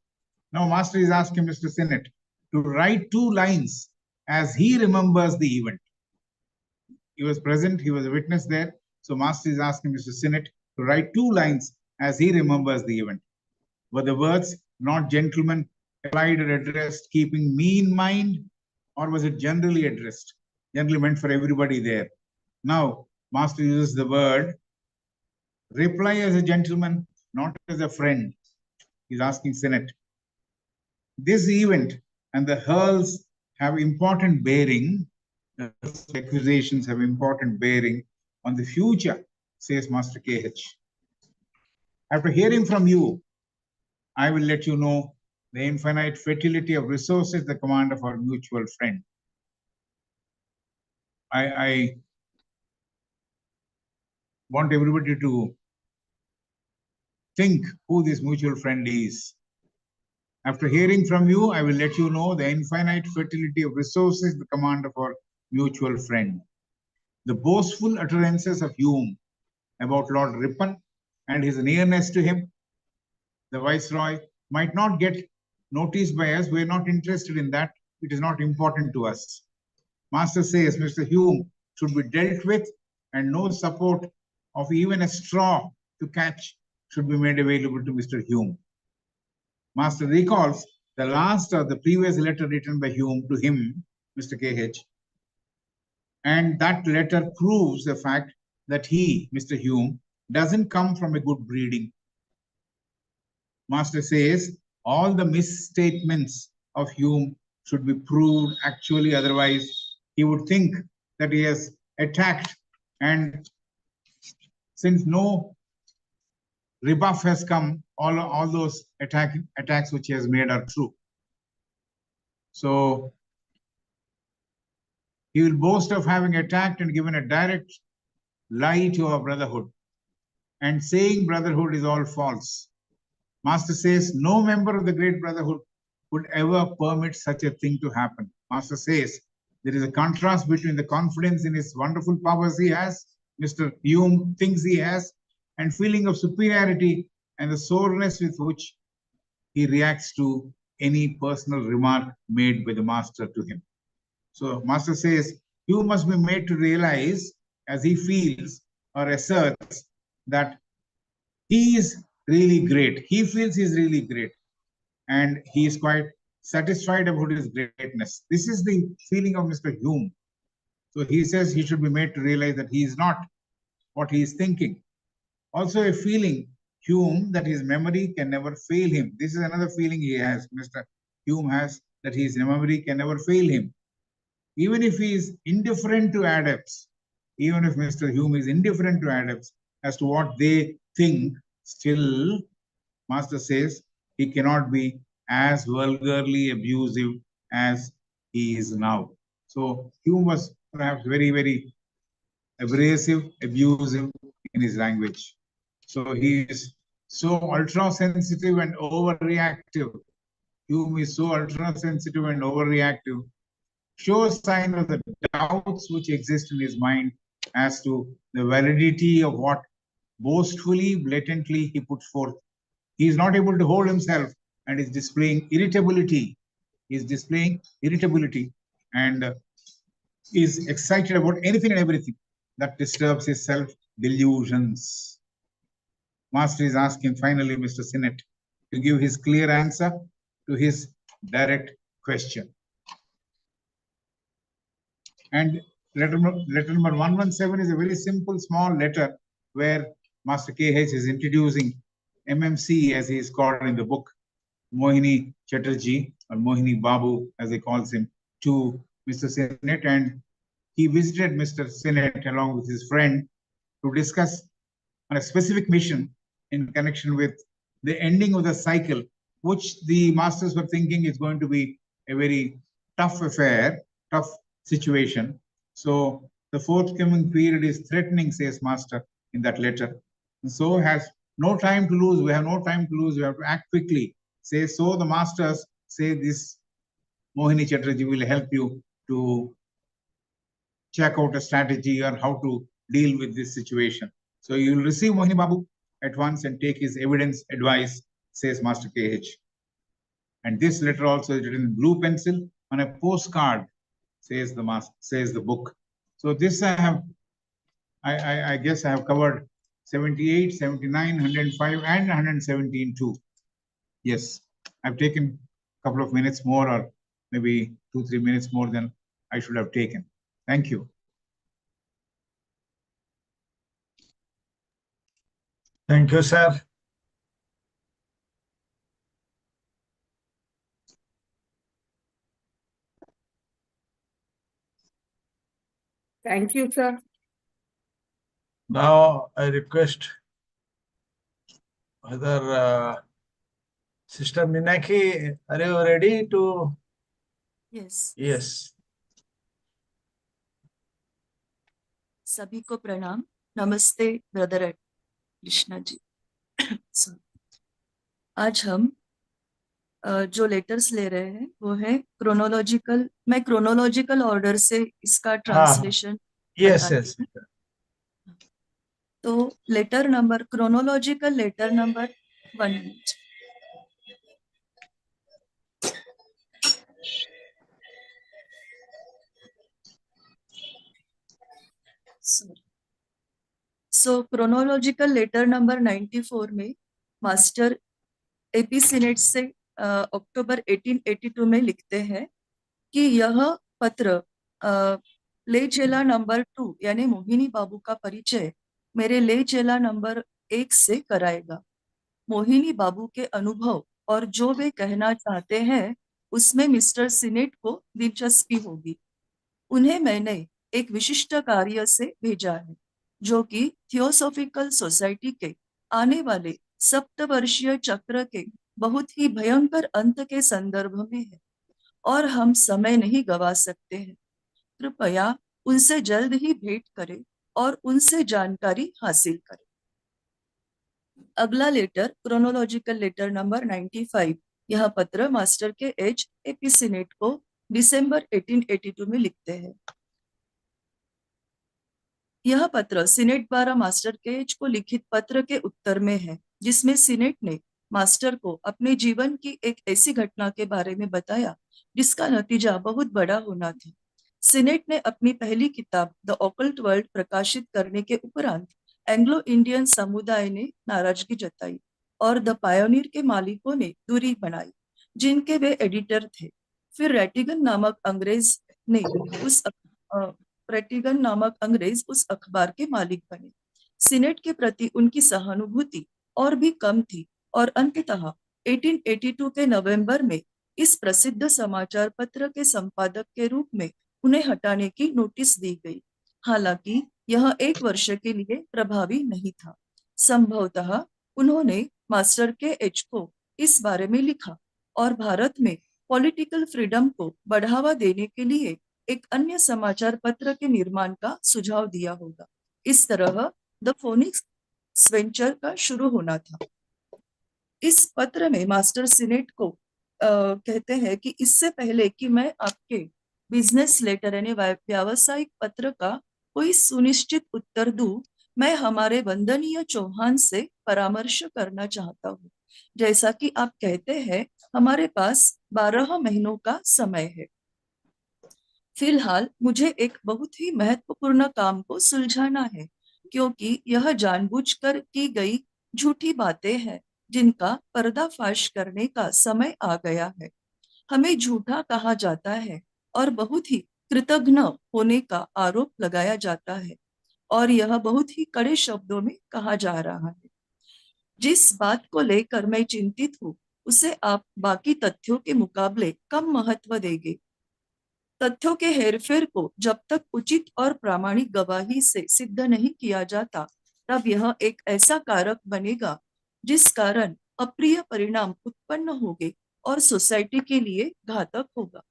Now Master is asking Mr. Sinnett to write 2 lines as he remembers the event. He was present, he was a witness there. So Master is asking Mr. Sinnett to write 2 lines as he remembers the event. Were the words not gentlemen applied or addressed, keeping me in mind, or was it generally addressed? Generally meant for everybody there. Now, Master uses the word reply as a gentleman, not as a friend. He's asking Sinnett. This event and the hurls have important bearing, the accusations have important bearing on the future, says Master KH. After hearing from you, I will let you know the infinite fertility of resources, the command of our mutual friend. I want everybody to think who this mutual friend is. After hearing from you, I will let you know the infinite fertility of resources, the command of our mutual friend. The boastful utterances of Hume about Lord Ripon and his nearness to him, the Viceroy, might not get noticed by us. We are not interested in that. It is not important to us. Master says Mr. Hume should be dealt with, and no support of even a straw to catch should be made available to Mr. Hume. Master recalls the last of the previous letter written by Hume to him, Mr. KH, and that letter proves the fact that he, Mr. Hume, doesn't come from a good breeding. Master says all the misstatements of Hume should be proved actually, otherwise he would think that he has attacked, and since no rebuff has come, all those attacks which he has made are true. So he will boast of having attacked and given a direct lie to our brotherhood, and saying brotherhood is all false. Master says no member of the great brotherhood would ever permit such a thing to happen. Master says there is a contrast between the confidence in his wonderful powers he has, Mr. Hume thinks he has, and feeling of superiority and the soreness with which he reacts to any personal remark made by the master to him. So Master says you must be made to realize, as he feels or asserts, that he is really great. He feels he's really great, and he is quite satisfied about his greatness. This is the feeling of Mr. Hume. So he says he should be made to realize that he is not what he is thinking. Also a feeling, Hume, that his memory can never fail him. This is another feeling he has, Mr. Hume has, that his memory can never fail him. Even if he is indifferent to adepts, even if Mr. Hume is indifferent to adepts as to what they think, still, Master says he cannot be as vulgarly abusive as he is now. So Hume was perhaps very, very abrasive, abusive in his language. So he is so ultra-sensitive and overreactive. Hume is so ultra-sensitive and overreactive, shows sign of the doubts which exist in his mind as to the validity of what boastfully, blatantly he put forth. He is not able to hold himself and is displaying irritability. He is displaying irritability and is excited about anything and everything that disturbs his self-delusions. Master is asking finally Mr. Sinnett to give his clear answer to his direct question. And letter number 117 is a very simple, small letter where Master KH is introducing MMC, as he is called in the book, Mohini Chatterjee, or Mohini Babu, as he calls him, to Mr. Sinnett. And he visited Mr. Sinnett along with his friend to discuss on a specific mission in connection with the ending of the cycle, which the masters were thinking is going to be a very tough affair, tough situation. So the forthcoming period is threatening, says Master in that letter. And so has no time to lose. We have no time to lose. We have to act quickly. Say so. The masters say this Mohini Chatterjee will help you to check out a strategy or how to deal with this situation. So you will receive Mohini Babu at once and take his evidence advice, says Master KH. And this letter also is written in blue pencil on a postcard, says the master, says the book. So this I guess I have covered 78, 79, 105, and 117 too. Yes, I've taken a couple of minutes more, or maybe 2-3 minutes more than I should have taken. Thank you. Thank you, sir. Thank you, sir. Now I request whether Sister Minaki, are you ready to? Yes Yes. सभी को प्रणाम. नमस्ते brother Krishna ji. So, आज हम जो letters ले रहे हैं वो है क्रोनोलॉजिकल. मैं क्रोनोलॉजिकल ऑर्डर से इसका ट्रांसलेशन Yes, बताती yes. हूँ. तो letter number, chronological letter number 1 minute. So chronological letter number 94 में मास्टर एपी सीनेट से अक्टूबर 1882 में लिखते हैं कि यह पत्र ले चेला नंबर 2 यानी मोहिनी बाबू का परिचय मेरे ले चेला नंबर 1 से कराएगा. मोहिनी बाबू के अनुभव और जो वे कहना चाहते हैं उसमें मिस्टर सीनेट को दिलचस्पी होगी. उन्हें मैंने एक विशिष्ट कार्य से भेजा है जो कि थियोसॉफिकल सोसाइटी के आने वाले सप्तवर्षीय चक्र के बहुत ही भयंकर अंत के संदर्भ में है और हम समय नहीं गवा सकते हैं. कृपया उनसे जल्द ही भेंट करें और उनसे जानकारी हासिल करें. अगला लेटर क्रोनोलॉजिकल लेटर नंबर 95. यह पत्र मास्टर के एच एपी सीनेट को दिसंबर 1882 में लिखते हैं. यह पत्र सीनेट द्वारा मास्टर के एच को लिखित पत्र के उत्तर में है जिसमें सीनेट ने मास्टर को अपने जीवन की एक ऐसी घटना के बारे में बताया जिसका नतीजा बहुत बड़ा होना था. सीनेट ने अपनी पहली किताब द ऑकल्ट वर्ल्ड प्रकाशित करने के उपरांत एंग्लो इंडियन समुदाय ने नाराजगी जताई और द पायोनियर के मालिकों ने दूरी बनाई जिनके वे एडिटर थे. फिर रेटिगन नामक अंग्रेज उस अखबार के मालिक बने. सीनेट के प्रति उनकी सहानुभूति और भी कम थी और अंततः 1882 के नवंबर में इस प्रसिद्ध समाचार पत्र के संपादक के रूप में उन्हें हटाने की नोटिस दी गई. हालांकि यह 1 वर्ष के लिए प्रभावी नहीं था. संभवतः उन्होंने मास्टर के एच को इस बारे में लिखा और भारत में पॉलिटिकल फ्रीडम को बढ़ावा देने के लिए एक अन्य समाचार पत्र के निर्माण का सुझाव दिया होगा. इस तरह द फोनिक्स वेंचर का शुरू होना था. इस पत्र में मास्टर सीनेट को कहते हैं कि इससे पहले कि मैं आपके बिजनेस लेटर यानी व्यावसायिक पत्र का कोई सुनिश्चित उत्तर दूं, मैं हमारे वंदनीय चौहान से परामर्श करना चाहता हूँ. जैसा कि आप कहते हैं हमारे पास 12 महीनों का समय है. फिलहाल मुझे एक बहुत ही महत्वपूर्ण काम को सुलझाना है क्योंकि यह जानबूझकर की गई झूठी बातें हैं जिनका पर्दाफाश करने का समय आ गया है. हमें झूठा कहा जाता है और बहुत ही कृतघ्न होने का आरोप लगाया जाता है और यह बहुत ही कड़े शब्दों में कहा जा रहा है. जिस बात को लेकर मैं चिंतित हूँ उसे आप बाकी तथ्यों के मुकाबले कम महत्व देंगे. तथ्यों के हेरफेर को जब तक उचित और प्रामाणिक गवाही से सिद्ध नहीं किया जाता तब यह एक ऐसा कारक बनेगा जिस कारण अप्रिय परिणाम उत्पन्न होंगे और सोसाइटी के लिए घातक होगा.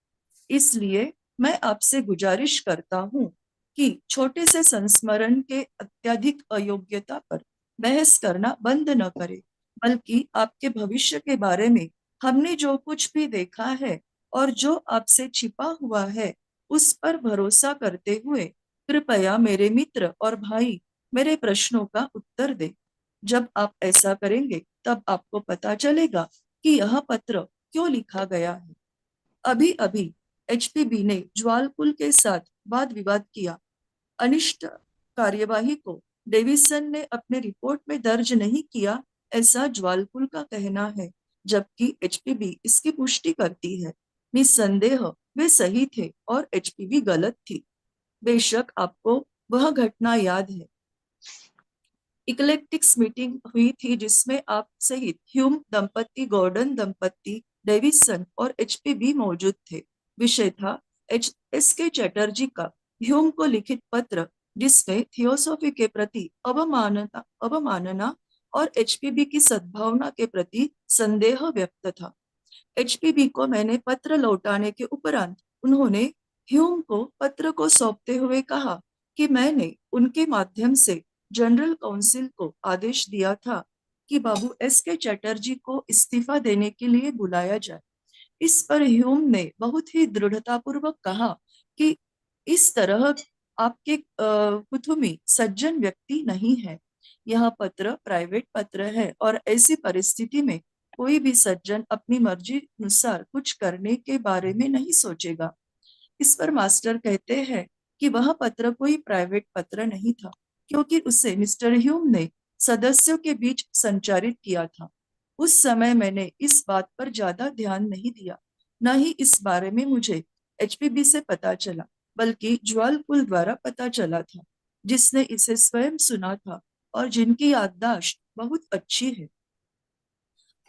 इसलिए मैं आपसे गुजारिश करता हूँ कि छोटे से संस्मरण के अत्यधिक अयोग्यता पर बहस करना बंद न करें, बल्कि आपके भविष्य के बारे में हमने जो कुछ भी देखा है और जो आपसे छिपा हुआ है उस पर भरोसा करते हुए कृपया मेरे मित्र और भाई मेरे प्रश्नों का उत्तर दें. जब आप ऐसा करेंगे तब आपको पता चलेगा कि यह पत्र क्यों लिखा गया है. अभी अभी एचपीबी ने ज्वालकुल के साथ वाद विवाद किया. अनिष्ट कार्यवाही को डेविसन ने अपने रिपोर्ट में दर्ज नहीं किया ऐसा ज्वालकुल का कहना है, जबकि एचपीबी इसकी पुष्टि करती है. निस्संदेह वे सही थे और एचपीबी गलत थी. बेशक आपको वह घटना याद है. इक्लेक्टिक्स मीटिंग हुई थी जिसमें आप सहित ह्यूम दंपति, गॉर्डन दंपति, डेविसन और एचपीबी मौजूद थे. विषय था एस के चैटर्जी का ह्यूम को लिखित पत्र जिसमें थियोसॉफी के प्रति अवमानना और एचपीबी की सद्भावना के प्रति संदेह व्यक्त था। एचपीबी को मैंने पत्र लौटाने के उपरांत उन्होंने ह्यूम को पत्र को सौंपते हुए कहा कि मैंने उनके माध्यम से जनरल काउंसिल को आदेश दिया था कि बाबू एस.के. चटर्जी को इस्तीफा देने के लिए बुलाया जाए। इस पर ह्यूम ने बहुत ही दृढ़तापूर्वक कहा कि इस तरह आपके कुथुमी सज्जन व्यक्ति नहीं है। यह पत्र प्राइवेट पत्र है और ऐसी परिस्थिति में कोई भी सज्जन अपनी मर्जी अनुसार कुछ करने के बारे में नहीं सोचेगा। इस पर मास्टर कहते हैं कि वह पत्र कोई प्राइवेट पत्र नहीं था, क्योंकि उसे मिस्टर ह्यूम ने सदस्यों के बीच संचारित किया था। उस समय मैंने इस बात पर ज्यादा ध्यान नहीं दिया, न ही इस बारे में मुझे एचपीबी से पता चला, बल्कि ज्वाल कुल द्वारा पता चला था, जिसने इसे स्वयं सुना था और जिनकी याददाश्त बहुत अच्छी है।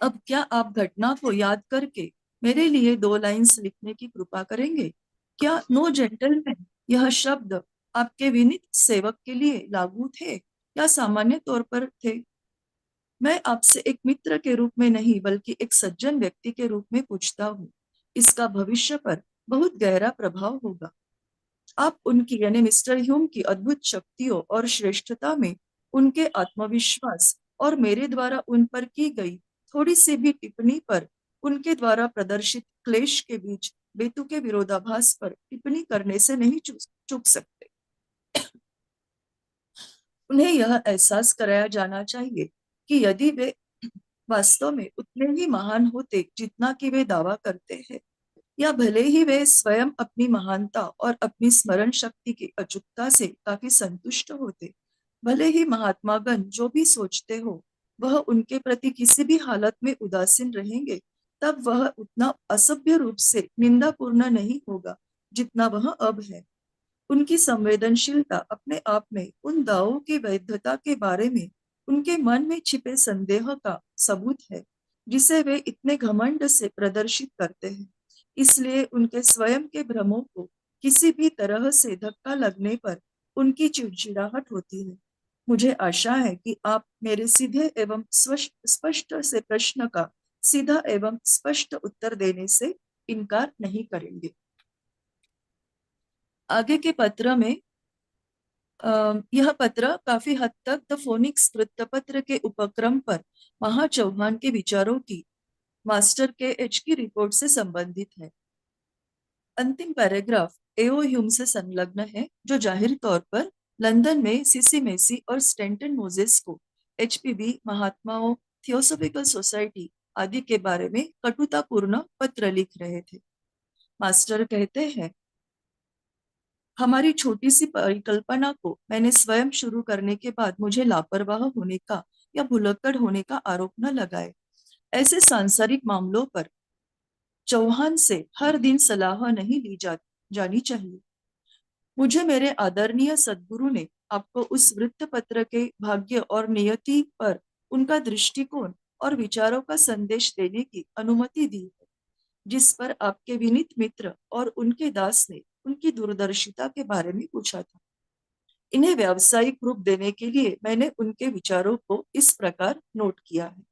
अब क्या आप घटना को याद करके मेरे लिए 2 लाइन्स लिखने की कृपा करेंगे? क्या नो जेंटलमैन यह शब्द आपके विनीत सेवक के लिए लागू थे या सामान्य तौर पर थे? मैं आपसे एक मित्र के रूप में नहीं बल्कि एक सज्जन व्यक्ति के रूप में पूछता हूँ। इसका भविष्य पर बहुत गहरा प्रभाव होगा। आप उनकी यानी मिस्टर ह्यूम की अद्भुत शक्तियों और श्रेष्ठता में उनके आत्मविश्वास और मेरे द्वारा उन पर की गई थोड़ी सी भी टिप्पणी पर उनके द्वारा प्रदर्शित क्लेश के बीच बेतुके विरोधाभास पर टिप्पणी करने से नहीं चूक सकते। उन्हें यह एहसास कराया जाना चाहिए कि यदि वे वास्तव में उतने ही महान होते जितना कि वे दावा करते हैं, या भले ही वे स्वयं अपनी महानता और अपनी स्मरण शक्ति की अचूकता से काफी संतुष्ट होते, भले ही महात्मागण जो भी सोचते हो वह उनके प्रति किसी भी हालत में उदासीन रहेंगे, तब वह उतना असभ्य रूप से निंदापूर्ण नहीं होगा जितना वह अब है। उनकी संवेदनशीलता अपने आप में उन दावों की वैधता के बारे में उनके मन में छिपे संदेह का सबूत है, जिसे वे इतने घमंड से प्रदर्शित करते हैं। इसलिए उनके स्वयं के भ्रमों को किसी भी तरह से धक्का लगने पर उनकी चिड़चिड़ाहट होती है। मुझे आशा है कि आप मेरे सीधे एवं स्पष्ट से प्रश्न का सीधा एवं स्पष्ट उत्तर देने से इनकार नहीं करेंगे। आगे के पत्र में यह पत्र काफी हद तक द फोनिक्स वृत्तपत्र के उपक्रम पर महा चौहान के विचारों की मास्टर के एच की रिपोर्ट से संबंधित है। अंतिम पैराग्राफ एओ ह्यूम से संलग्न है, जो जाहिर तौर पर लंदन में सीसी मेसी और स्टैंटन मोजेस को एचपीबी, महात्माओं, थियोसॉफिकल सोसाइटी आदि के बारे में कटुतापूर्ण पत्र लिख रहे थे। मास्टर कहते हैं, हमारी छोटी सी परिकल्पना को मैंने स्वयं शुरू करने के बाद मुझे लापरवाह होने का या भुलक्कड़ होने का आरोप न लगाए। ऐसे सांसारिक मामलों पर चौहान से हर दिन सलाह नहीं ली जानी चाहिए। मुझे मेरे आदरणीय सद्गुरु ने आपको उस वृत्तपत्र के भाग्य और नियति पर उनका दृष्टिकोण और विचारों का संदेश देने की अनुमति दी है, जिस पर आपके विनीत मित्र और उनके दास ने उनकी दूरदर्शिता के बारे में पूछा था। इन्हें व्यावसायिक रूप देने के लिए मैंने उनके विचारों को इस प्रकार नोट किया है।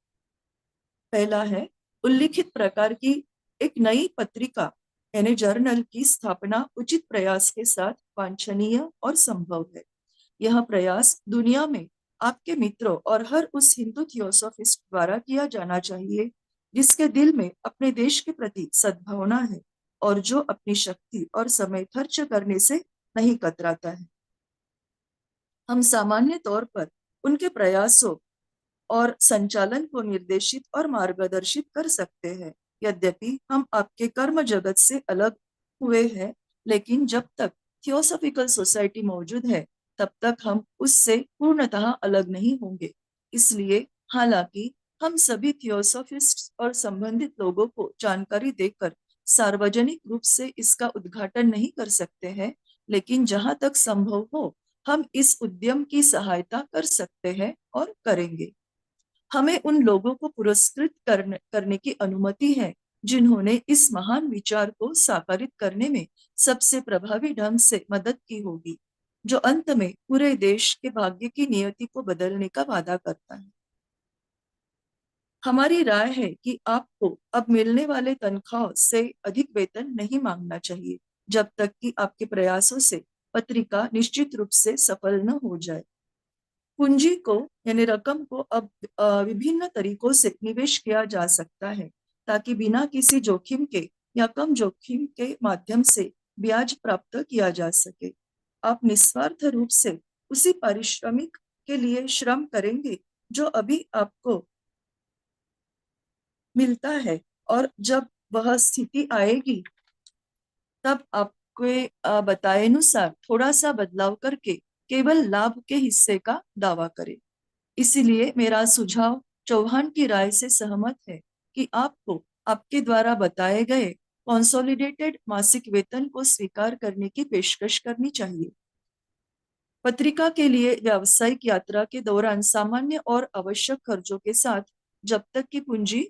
पहला है, उल्लिखित प्रकार की एक नई पत्रिका यानी जर्नल की स्थापना उचित प्रयास के साथ वांछनीय और संभव है। यह प्रयास दुनिया में आपके मित्रों और हर उस हिंदू थियोसॉफिस्ट द्वारा किया जाना चाहिए जिसके दिल में अपने देश के प्रति सद्भावना है और जो अपनी शक्ति और समय खर्च करने से नहीं कतराता है। हम सामान्य तौर पर उनके प्रयासों और संचालन को निर्देशित और मार्गदर्शित कर सकते हैं। यद्यपि हम आपके कर्म जगत से अलग हुए हैं, लेकिन जब तक थियोसॉफिकल सोसाइटी मौजूद है तब तक हम उससे पूर्णतः अलग नहीं होंगे। इसलिए हालांकि हम सभी थियोसॉफिस्ट और संबंधित लोगों को जानकारी देकर सार्वजनिक रूप से इसका उद्घाटन नहीं कर सकते हैं, लेकिन जहां तक संभव हो हम इस उद्यम की सहायता कर सकते हैं और करेंगे। हमें उन लोगों को पुरस्कृत करने की अनुमति है जिन्होंने इस महान विचार को साकारित करने में सबसे प्रभावी ढंग से मदद की होगी, जो अंत में पूरे देश के भाग्य की नियति को बदलने का वादा करता है। हमारी राय है कि आपको अब मिलने वाले तनख्वाह से अधिक वेतन नहीं मांगना चाहिए जब तक कि आपके प्रयासों से पत्रिका निश्चित रूप से सफल न हो जाए। पूंजी को यानी रकम को अब विभिन्न तरीकों से निवेश किया जा सकता है ताकि बिना किसी जोखिम के या कम जोखिम के माध्यम से ब्याज प्राप्त किया जा सके। आप निस्वार्थ रूप से उसी पारिश्रमिक के लिए श्रम करेंगे जो अभी आपको मिलता है, और जब वह स्थिति आएगी तब आपके बताए अनुसार थोड़ा सा बदलाव करके केवल लाभ के हिस्से का दावा करें। इसलिए मेरा सुझाव चौहान की राय से सहमत है कि आपको आपके द्वारा बताए गए कंसोलिडेटेड मासिक वेतन को स्वीकार करने की पेशकश करनी चाहिए। पत्रिका के लिए व्यावसायिक यात्रा के दौरान सामान्य और आवश्यक खर्चों के साथ जब तक कि पूंजी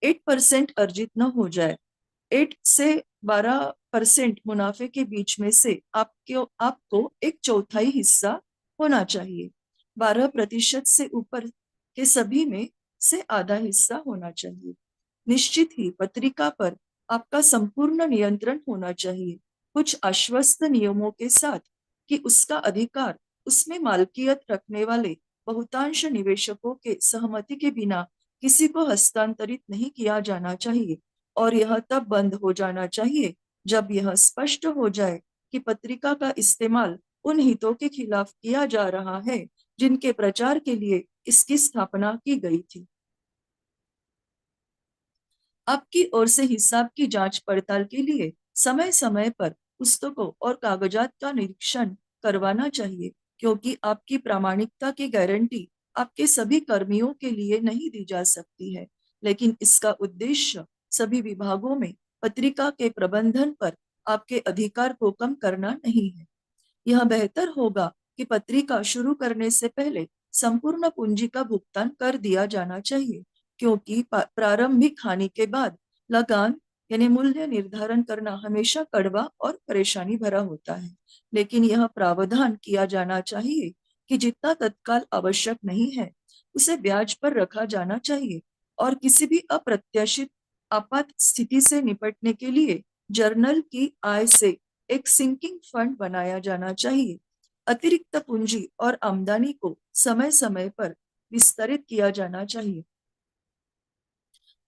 8% अर्जित न हो जाए, 8 से 12% मुनाफे के बीच में से आपको एक चौथाई हिस्सा होना चाहिए। 12% से ऊपर के सभी में से आधा हिस्सा होना चाहिए। निश्चित ही पत्रिका पर आपका संपूर्ण नियंत्रण होना चाहिए, कुछ आश्वस्त नियमों के साथ कि उसका अधिकार उसमें मालकियत रखने वाले बहुतांश निवेशकों के सहमति के बिना किसी को हस्तांतरित नहीं किया जाना चाहिए, और यह तब बंद हो जाना चाहिए जब यह स्पष्ट हो जाए कि पत्रिका का इस्तेमाल उन हितों के खिलाफ किया जा रहा है जिनके प्रचार के लिए इसकी स्थापना की गई थी। आपकी ओर से हिसाब की जांच पड़ताल के लिए समय समय पर पुस्तकों और कागजात का निरीक्षण करवाना चाहिए, क्योंकि आपकी प्रामाणिकता की गारंटी आपके सभी कर्मियों के लिए नहीं दी जा सकती है, लेकिन इसका उद्देश्य सभी विभागों में पत्रिका के प्रबंधन पर आपके अधिकार को कम करना नहीं है। यह बेहतर होगा कि पत्रिका शुरू करने से पहले संपूर्ण पूंजी का भुगतान कर दिया जाना चाहिए, क्योंकि प्रारंभिक हानि के बाद लगान यानी मूल्य निर्धारण करना हमेशा कड़वा और परेशानी भरा होता है। लेकिन यह प्रावधान किया जाना चाहिए कि जितना तत्काल आवश्यक नहीं है उसे ब्याज पर रखा जाना चाहिए, और किसी भी अप्रत्याशित आपात स्थिति से निपटने के लिए जर्नल की आय से एक सिंकिंग फंड बनाया जाना चाहिए। अतिरिक्त पूंजी और आमदनी को समय समय पर विस्तरित किया जाना चाहिए।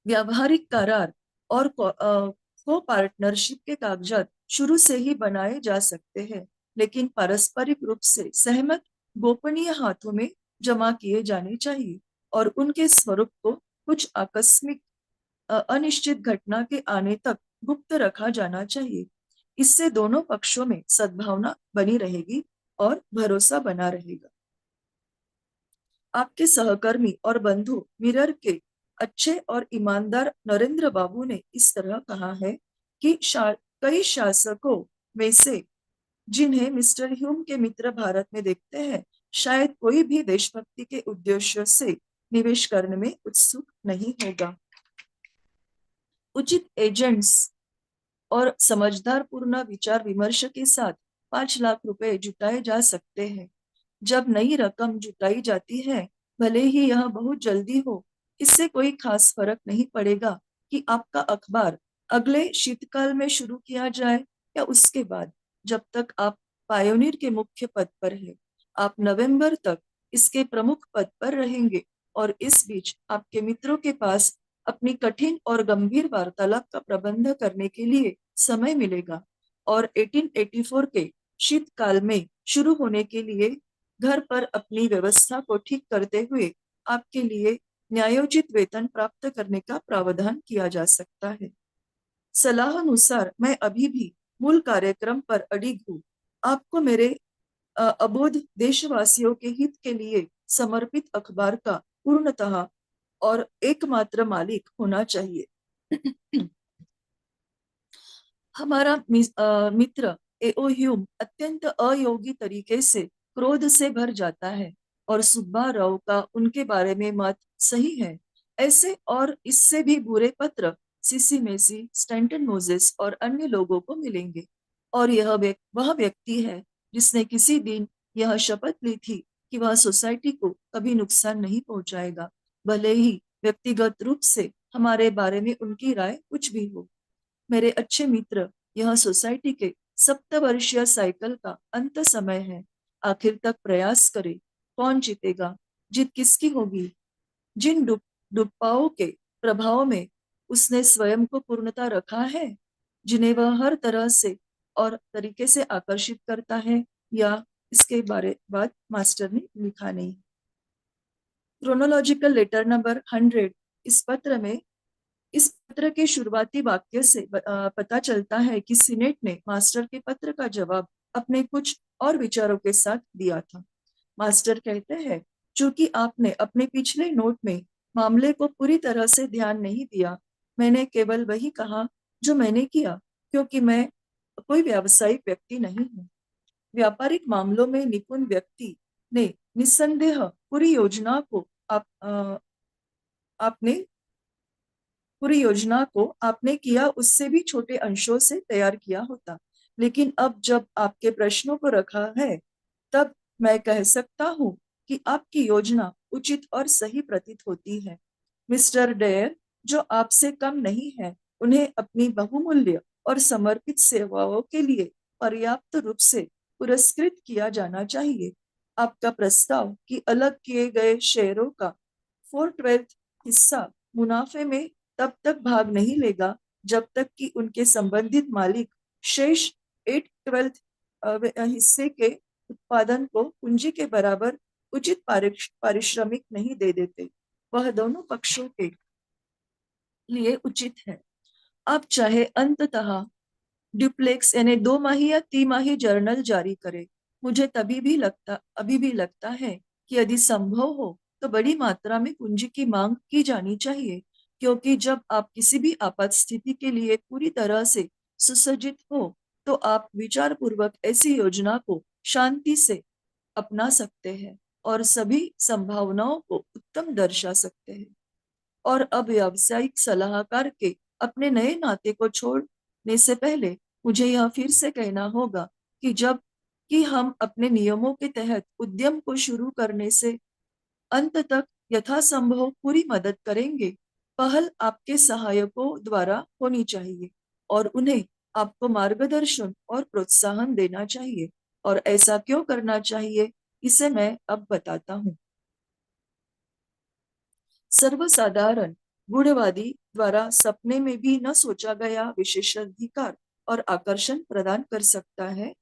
व्यावहारिक करार और को पार्टनरशिप के कागजात शुरू से ही बनाए जा सकते हैं, लेकिन पारस्परिक रूप से सहमत गोपनीय हाथों में जमा किए जाने चाहिए, और उनके स्वरूप को कुछ आकस्मिक अनिश्चित घटना के आने तक गुप्त रखा जाना चाहिए। इससे दोनों पक्षों में सद्भावना बनी रहेगी और भरोसा बना रहेगा। आपके सहकर्मी और बंधु मिरर के अच्छे और ईमानदार नरेंद्र बाबू ने इस तरह कहा है कि कई शासकों में से जिन्हें मिस्टर ह्यूम के मित्र भारत में देखते हैं, शायद कोई भी देशभक्ति के उद्देश्य से निवेश करने में उत्सुक नहीं होगा। उचित एजेंट्स और समझदार पूर्ण विचार विमर्श के साथ 5 लाख रुपए जुटाए जा सकते हैं। जब नई रकम जुटाई जाती है, भले ही यह बहुत जल्दी हो, इससे कोई खास फर्क नहीं पड़ेगा कि आपका अखबार अगले शीतकाल में शुरू किया जाए या उसके बाद, जब तक आप पायोनियर के मुख्य पद पर हैं। आप नवंबर तक इसके प्रमुख पद पर रहेंगे, और इस बीच आपके मित्रों के पास अपनी कठिन और गंभीर वार्तालाप का प्रबंध करने के लिए समय मिलेगा, और 1884 के शीतकाल में शुरू होने के लिए घर पर अपनी व्यवस्था को ठीक करते हुए आपके लिए न्यायोचित वेतन प्राप्त करने का प्रावधान किया जा सकता है। सलाह अनुसार मैं अभी भी मूल कार्यक्रम पर अडिग हूँ। आपको मेरे अबोध देशवासियों के हित के लिए समर्पित अखबार का पूर्णतः और एकमात्र मालिक होना चाहिए। हमारा मित्र एओ ह्यूम अत्यंत अयोगी तरीके से क्रोध से भर जाता है, और सुब्बा राव का उनके बारे में मत सही है। ऐसे और इससे भी बुरे पत्र सीसी मेसी, स्टैंटन मोजेस और अन्य लोगों को मिलेंगे, और वह व्यक्ति है जिसने किसी दिन यह शपथ ली थी कि वह सोसाइटी को कभी नुकसान नहीं पहुंचाएगा, भले ही व्यक्तिगत रूप से हमारे बारे में उनकी राय कुछ भी हो। मेरे अच्छे मित्र, यह सोसाइटी के सप्तवर्षीय साइकिल का अंत समय है। आखिर तक प्रयास करें। कौन जीतेगा? जीत किसकी होगी? जिन डुप्पाओं के प्रभाव में उसने स्वयं को पूर्णता रखा है, जिन्हें वह हर तरह से और तरीके से आकर्षित करता है, या इसके बाद मास्टर ने लिखा नहीं। Chronological letter number 100। इस पत्र के शुरुआती वाक्य से पता चलता है कि सीनेट ने मास्टर के पत्र का जवाब अपने कुछ और विचारों के साथ दिया था। मास्टर कहते हैं, चूंकि आपने अपने पिछले नोट में मामले को पूरी तरह से ध्यान नहीं दिया, मैंने केवल वही कहा जो मैंने किया, क्योंकि मैं कोई व्यावसायिक व्यक्ति नहीं हूँ। व्यापारिक मामलों में निपुण व्यक्ति ने निस्संदेह पूरी योजना को आपने किया उससे भी छोटे अंशों से तैयार किया होता। लेकिन अब जब आपके प्रश्नों को रखा है, तब मैं कह सकता हूँ कि आपकी योजना उचित और सही प्रतीत होती है। मिस्टर डेयर, जो आपसे कम नहीं है, उन्हें अपनी बहुमूल्य और समर्पित सेवाओं के लिए पर्याप्त रूप से पुरस्कृत किया जाना चाहिए। आपका प्रस्ताव कि अलग किए गए शेयरों का 4/12 हिस्सा मुनाफे में तब तक भाग नहीं लेगा जब तक कि उनके संबंधित मालिक शेष 8/12 हिस्से के उत्पादन को पूंजी के बराबर उचित पारिश्रमिक नहीं दे देते। वह दोनों पक्षों के लिए उचित है। आप चाहे अंततः ड्यूप्लेक्स यानी 2 माही या 3 माही जर्नल जारी करे। मुझे अभी भी लगता है कि यदि संभव हो तो बड़ी मात्रा में पूंजी की मांग की जानी चाहिए, क्योंकि जब आप किसी भी आपात स्थिति के लिए पूरी तरह से सुसज्जित हो, तो आप विचार पूर्वक ऐसी योजना को शांति से अपना सकते हैं और सभी संभावनाओं को उत्तम दर्शा सकते हैं। और अब व्यावसायिक सलाहकार के अपने नए नाते को छोड़ने से पहले मुझे यह फिर से कहना होगा कि हम अपने नियमों के तहत उद्यम को शुरू करने से अंत तक यथासंभव पूरी मदद करेंगे। पहल आपके सहायकों द्वारा होनी चाहिए और उन्हें आपको मार्गदर्शन और प्रोत्साहन देना चाहिए। और ऐसा क्यों करना चाहिए, इसे मैं अब बताता हूँ। सर्वसाधारण गूढ़वादी द्वारा सपने में भी न सोचा गया विशेषाधिकार और आकर्षण प्रदान कर सकता है।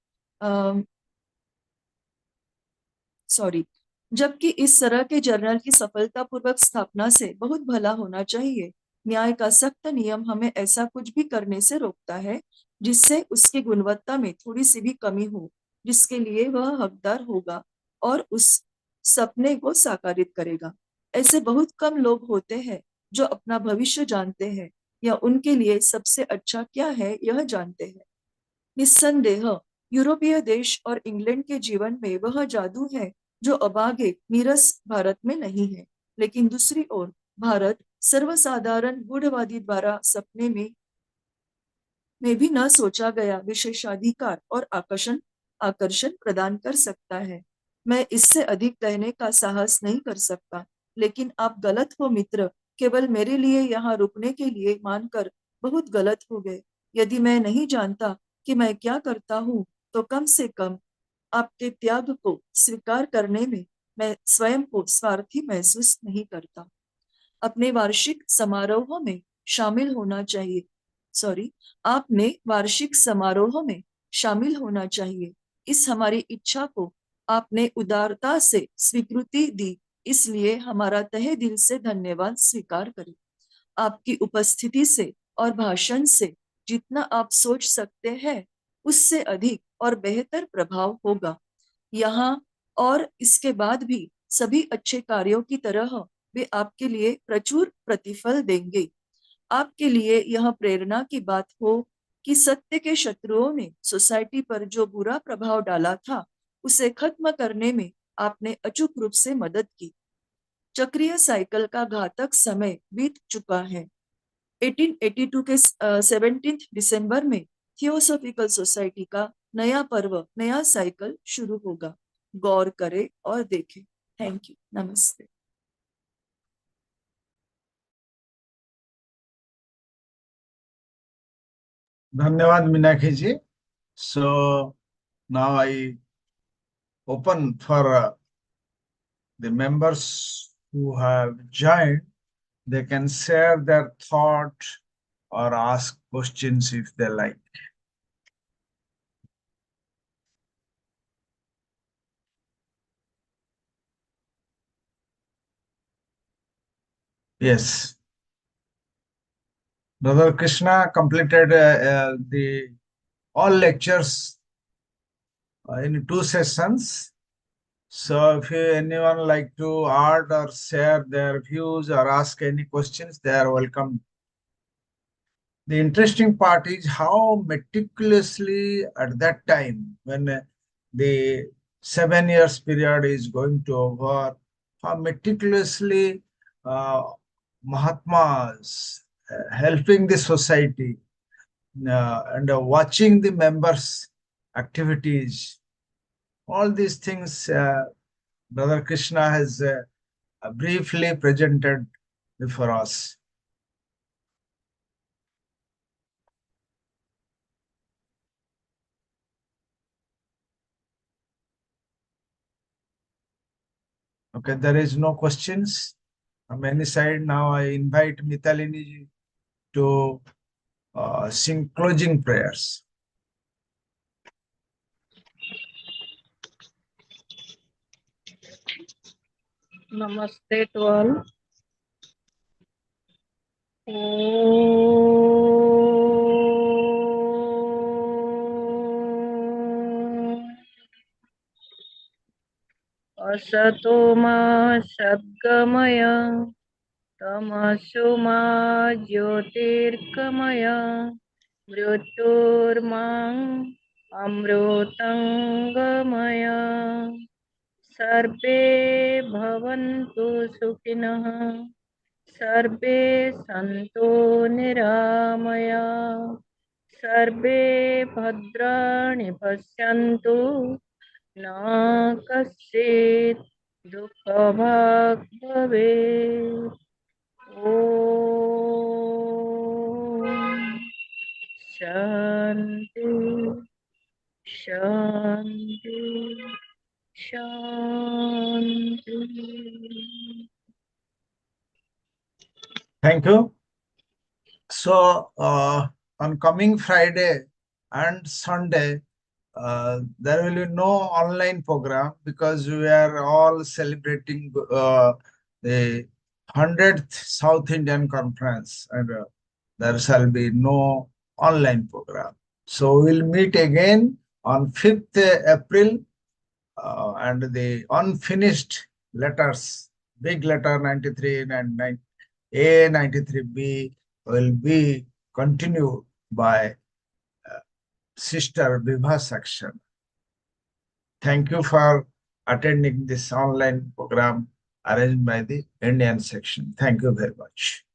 जबकि इस तरह के जर्नल की सफलतापूर्वक स्थापना से बहुत भला होना चाहिए। न्याय का सख्त नियम हमें ऐसा कुछ भी करने से रोकता है जिससे उसकी गुणवत्ता में थोड़ी सी भी कमी हो, जिसके लिए वह हकदार होगा और उस सपने को साकारित करेगा। ऐसे बहुत कम लोग होते हैं जो अपना भविष्य जानते हैं या उनके लिए सबसे अच्छा क्या है यह जानते हैं। निस्संदेह यूरोपीय देश और इंग्लैंड के जीवन में वह जादू है जो अभागे नीरस भारत में नहीं है। लेकिन दूसरी ओर भारत सर्वसाधारण गूढ़वादी द्वारा सपने में भी न सोचा गया विशेषाधिकार और आकर्षण प्रदान कर सकता है। मैं इससे अधिक कहने का साहस नहीं कर सकता, लेकिन आप गलत हो मित्र। केवल मेरे लिए यहाँ रुकने के लिए मानकर बहुत गलत हो गए। यदि मैं नहीं जानता कि मैं क्या करता हूँ, तो कम से कम आपके त्याग को स्वीकार करने में मैं स्वयं को स्वार्थी महसूस नहीं करता। अपने वार्षिक समारोहों में शामिल होना चाहिए आपने वार्षिक समारोह में शामिल होना चाहिए। इस हमारी इच्छा को आपने उदारता से स्वीकृति दी, इसलिए हमारा तहे दिल से धन्यवाद स्वीकार करें। आपकी उपस्थिति से और भाषण से जितना आप सोच सकते हैं उससे अधिक और बेहतर प्रभाव होगा। यहाँ और इसके बाद भी सभी अच्छे कार्यों की तरह वे आपके लिए प्रचुर प्रतिफल देंगे। आपके लिए यह प्रेरणा की बात हो कि सत्य के शत्रुओं ने सोसाइटी पर जो बुरा प्रभाव डाला था उसे खत्म करने में आपने अचूक रूप से मदद की। चक्रीय साइकिल का घातक समय बीत चुका है। 1882 के 17 दिसंबर में थियोसॉफिकल सोसाइटी का नया पर्व, नया साइकिल शुरू होगा। गौर करें और देखें। Thank you. नमस्ते। Dhanyavad Meenakshi ji. So now I open for the members who have joined. They can share their thought or ask questions if they like. Yes. Brother Krishna completed the all lectures in 2 sessions. So if anyone like to add or share their views or ask any questions, they are welcome. The interesting part is how meticulously at that time, when the 7 years period is going to over, how meticulously uh, Mahatmas helping the society and watching the members' activities. All these things Brother Krishna has briefly presented before us. Okay, there is no questions from any side. Now I invite Mitalini to sing closing prayers. Namaste to all. असतो मा सद्गमय तमसो मा ज्योतिर्गमय मृत्युर्मां अमृतंगमय सर्वे भवन्तु सुखिनः सर्वे सन्तु निरामया सर्वे भद्राणि पश्यन्तु न कश्चित् दुःखभाग् भवेत्। ॐ शान्ति शान्ति शान्ति। Thank you. So on coming Friday and Sunday, there will be no online program because we are all celebrating the 100th South Indian Conference, and there shall be no online program. So we'll meet again on 5th April, and the unfinished letters, big letter 93 and 9, A 93B will be continued by Sister Vibha section. Thank you for attending this online program arranged by the Indian section. Thank you very much.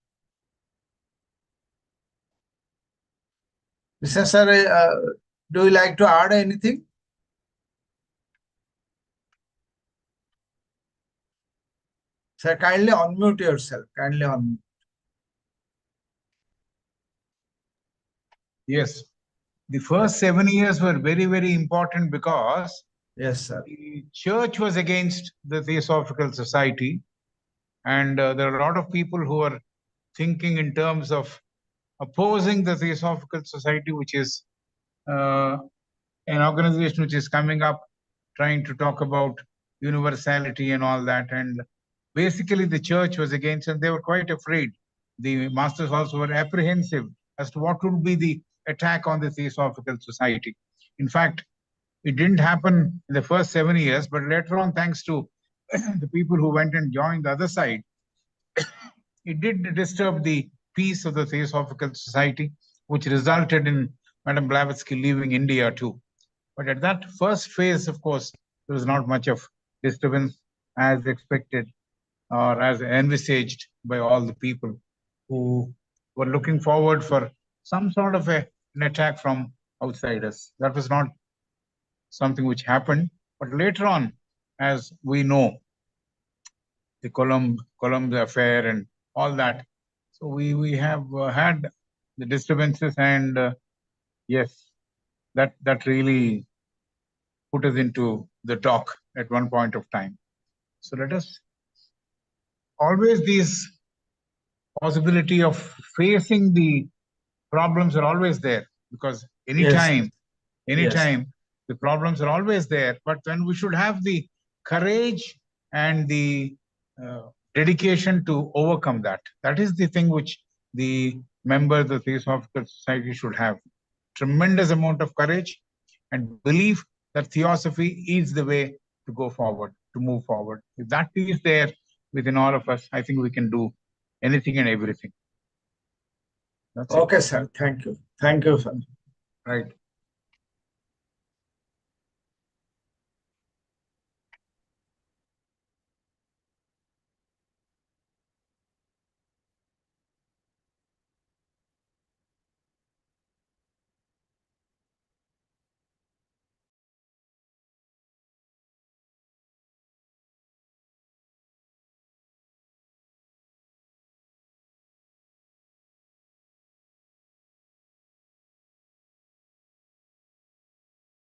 Mr. Sir, do you like to add anything? Sir, kindly unmute yourself. Kindly unmute. Yes. The first 7 years were very, very important because Yes, sir. the church was against the Theosophical Society, and there are a lot of people who are thinking in terms of opposing the Theosophical Society, which is an organization which is coming up, trying to talk about universality and all that. And basically, the church was against, and they were quite afraid. The masters also were apprehensive as to what would be the attack on the Theosophical Society. In fact, it didn't happen in the first 7 years, but later on, thanks to the people who went and joined the other side, it did disturb the peace of the Theosophical Society, which resulted in Madame Blavatsky leaving India too. But at that first phase, of course, there was not much of disturbance as expected or as envisaged by all the people who were looking forward for some sort of an attack from outsiders. That was not something which happened. But later on, as we know, the Colomb affair and all that. So we have had the disturbances, and Yes, that really put us into the talk at one point of time. So let us always these possibility of facing the problems are always there, because anytime the problems are always there, but when we should have the courage and the dedication to overcome that. That is the thing which the members of the Theosophical Society should have. Tremendous amount of courage and belief that theosophy is the way to go forward, to move forward. If that is there within all of us, I think we can do anything and everything. That's it. Okay, sir. Thank you. Thank you, sir. Right.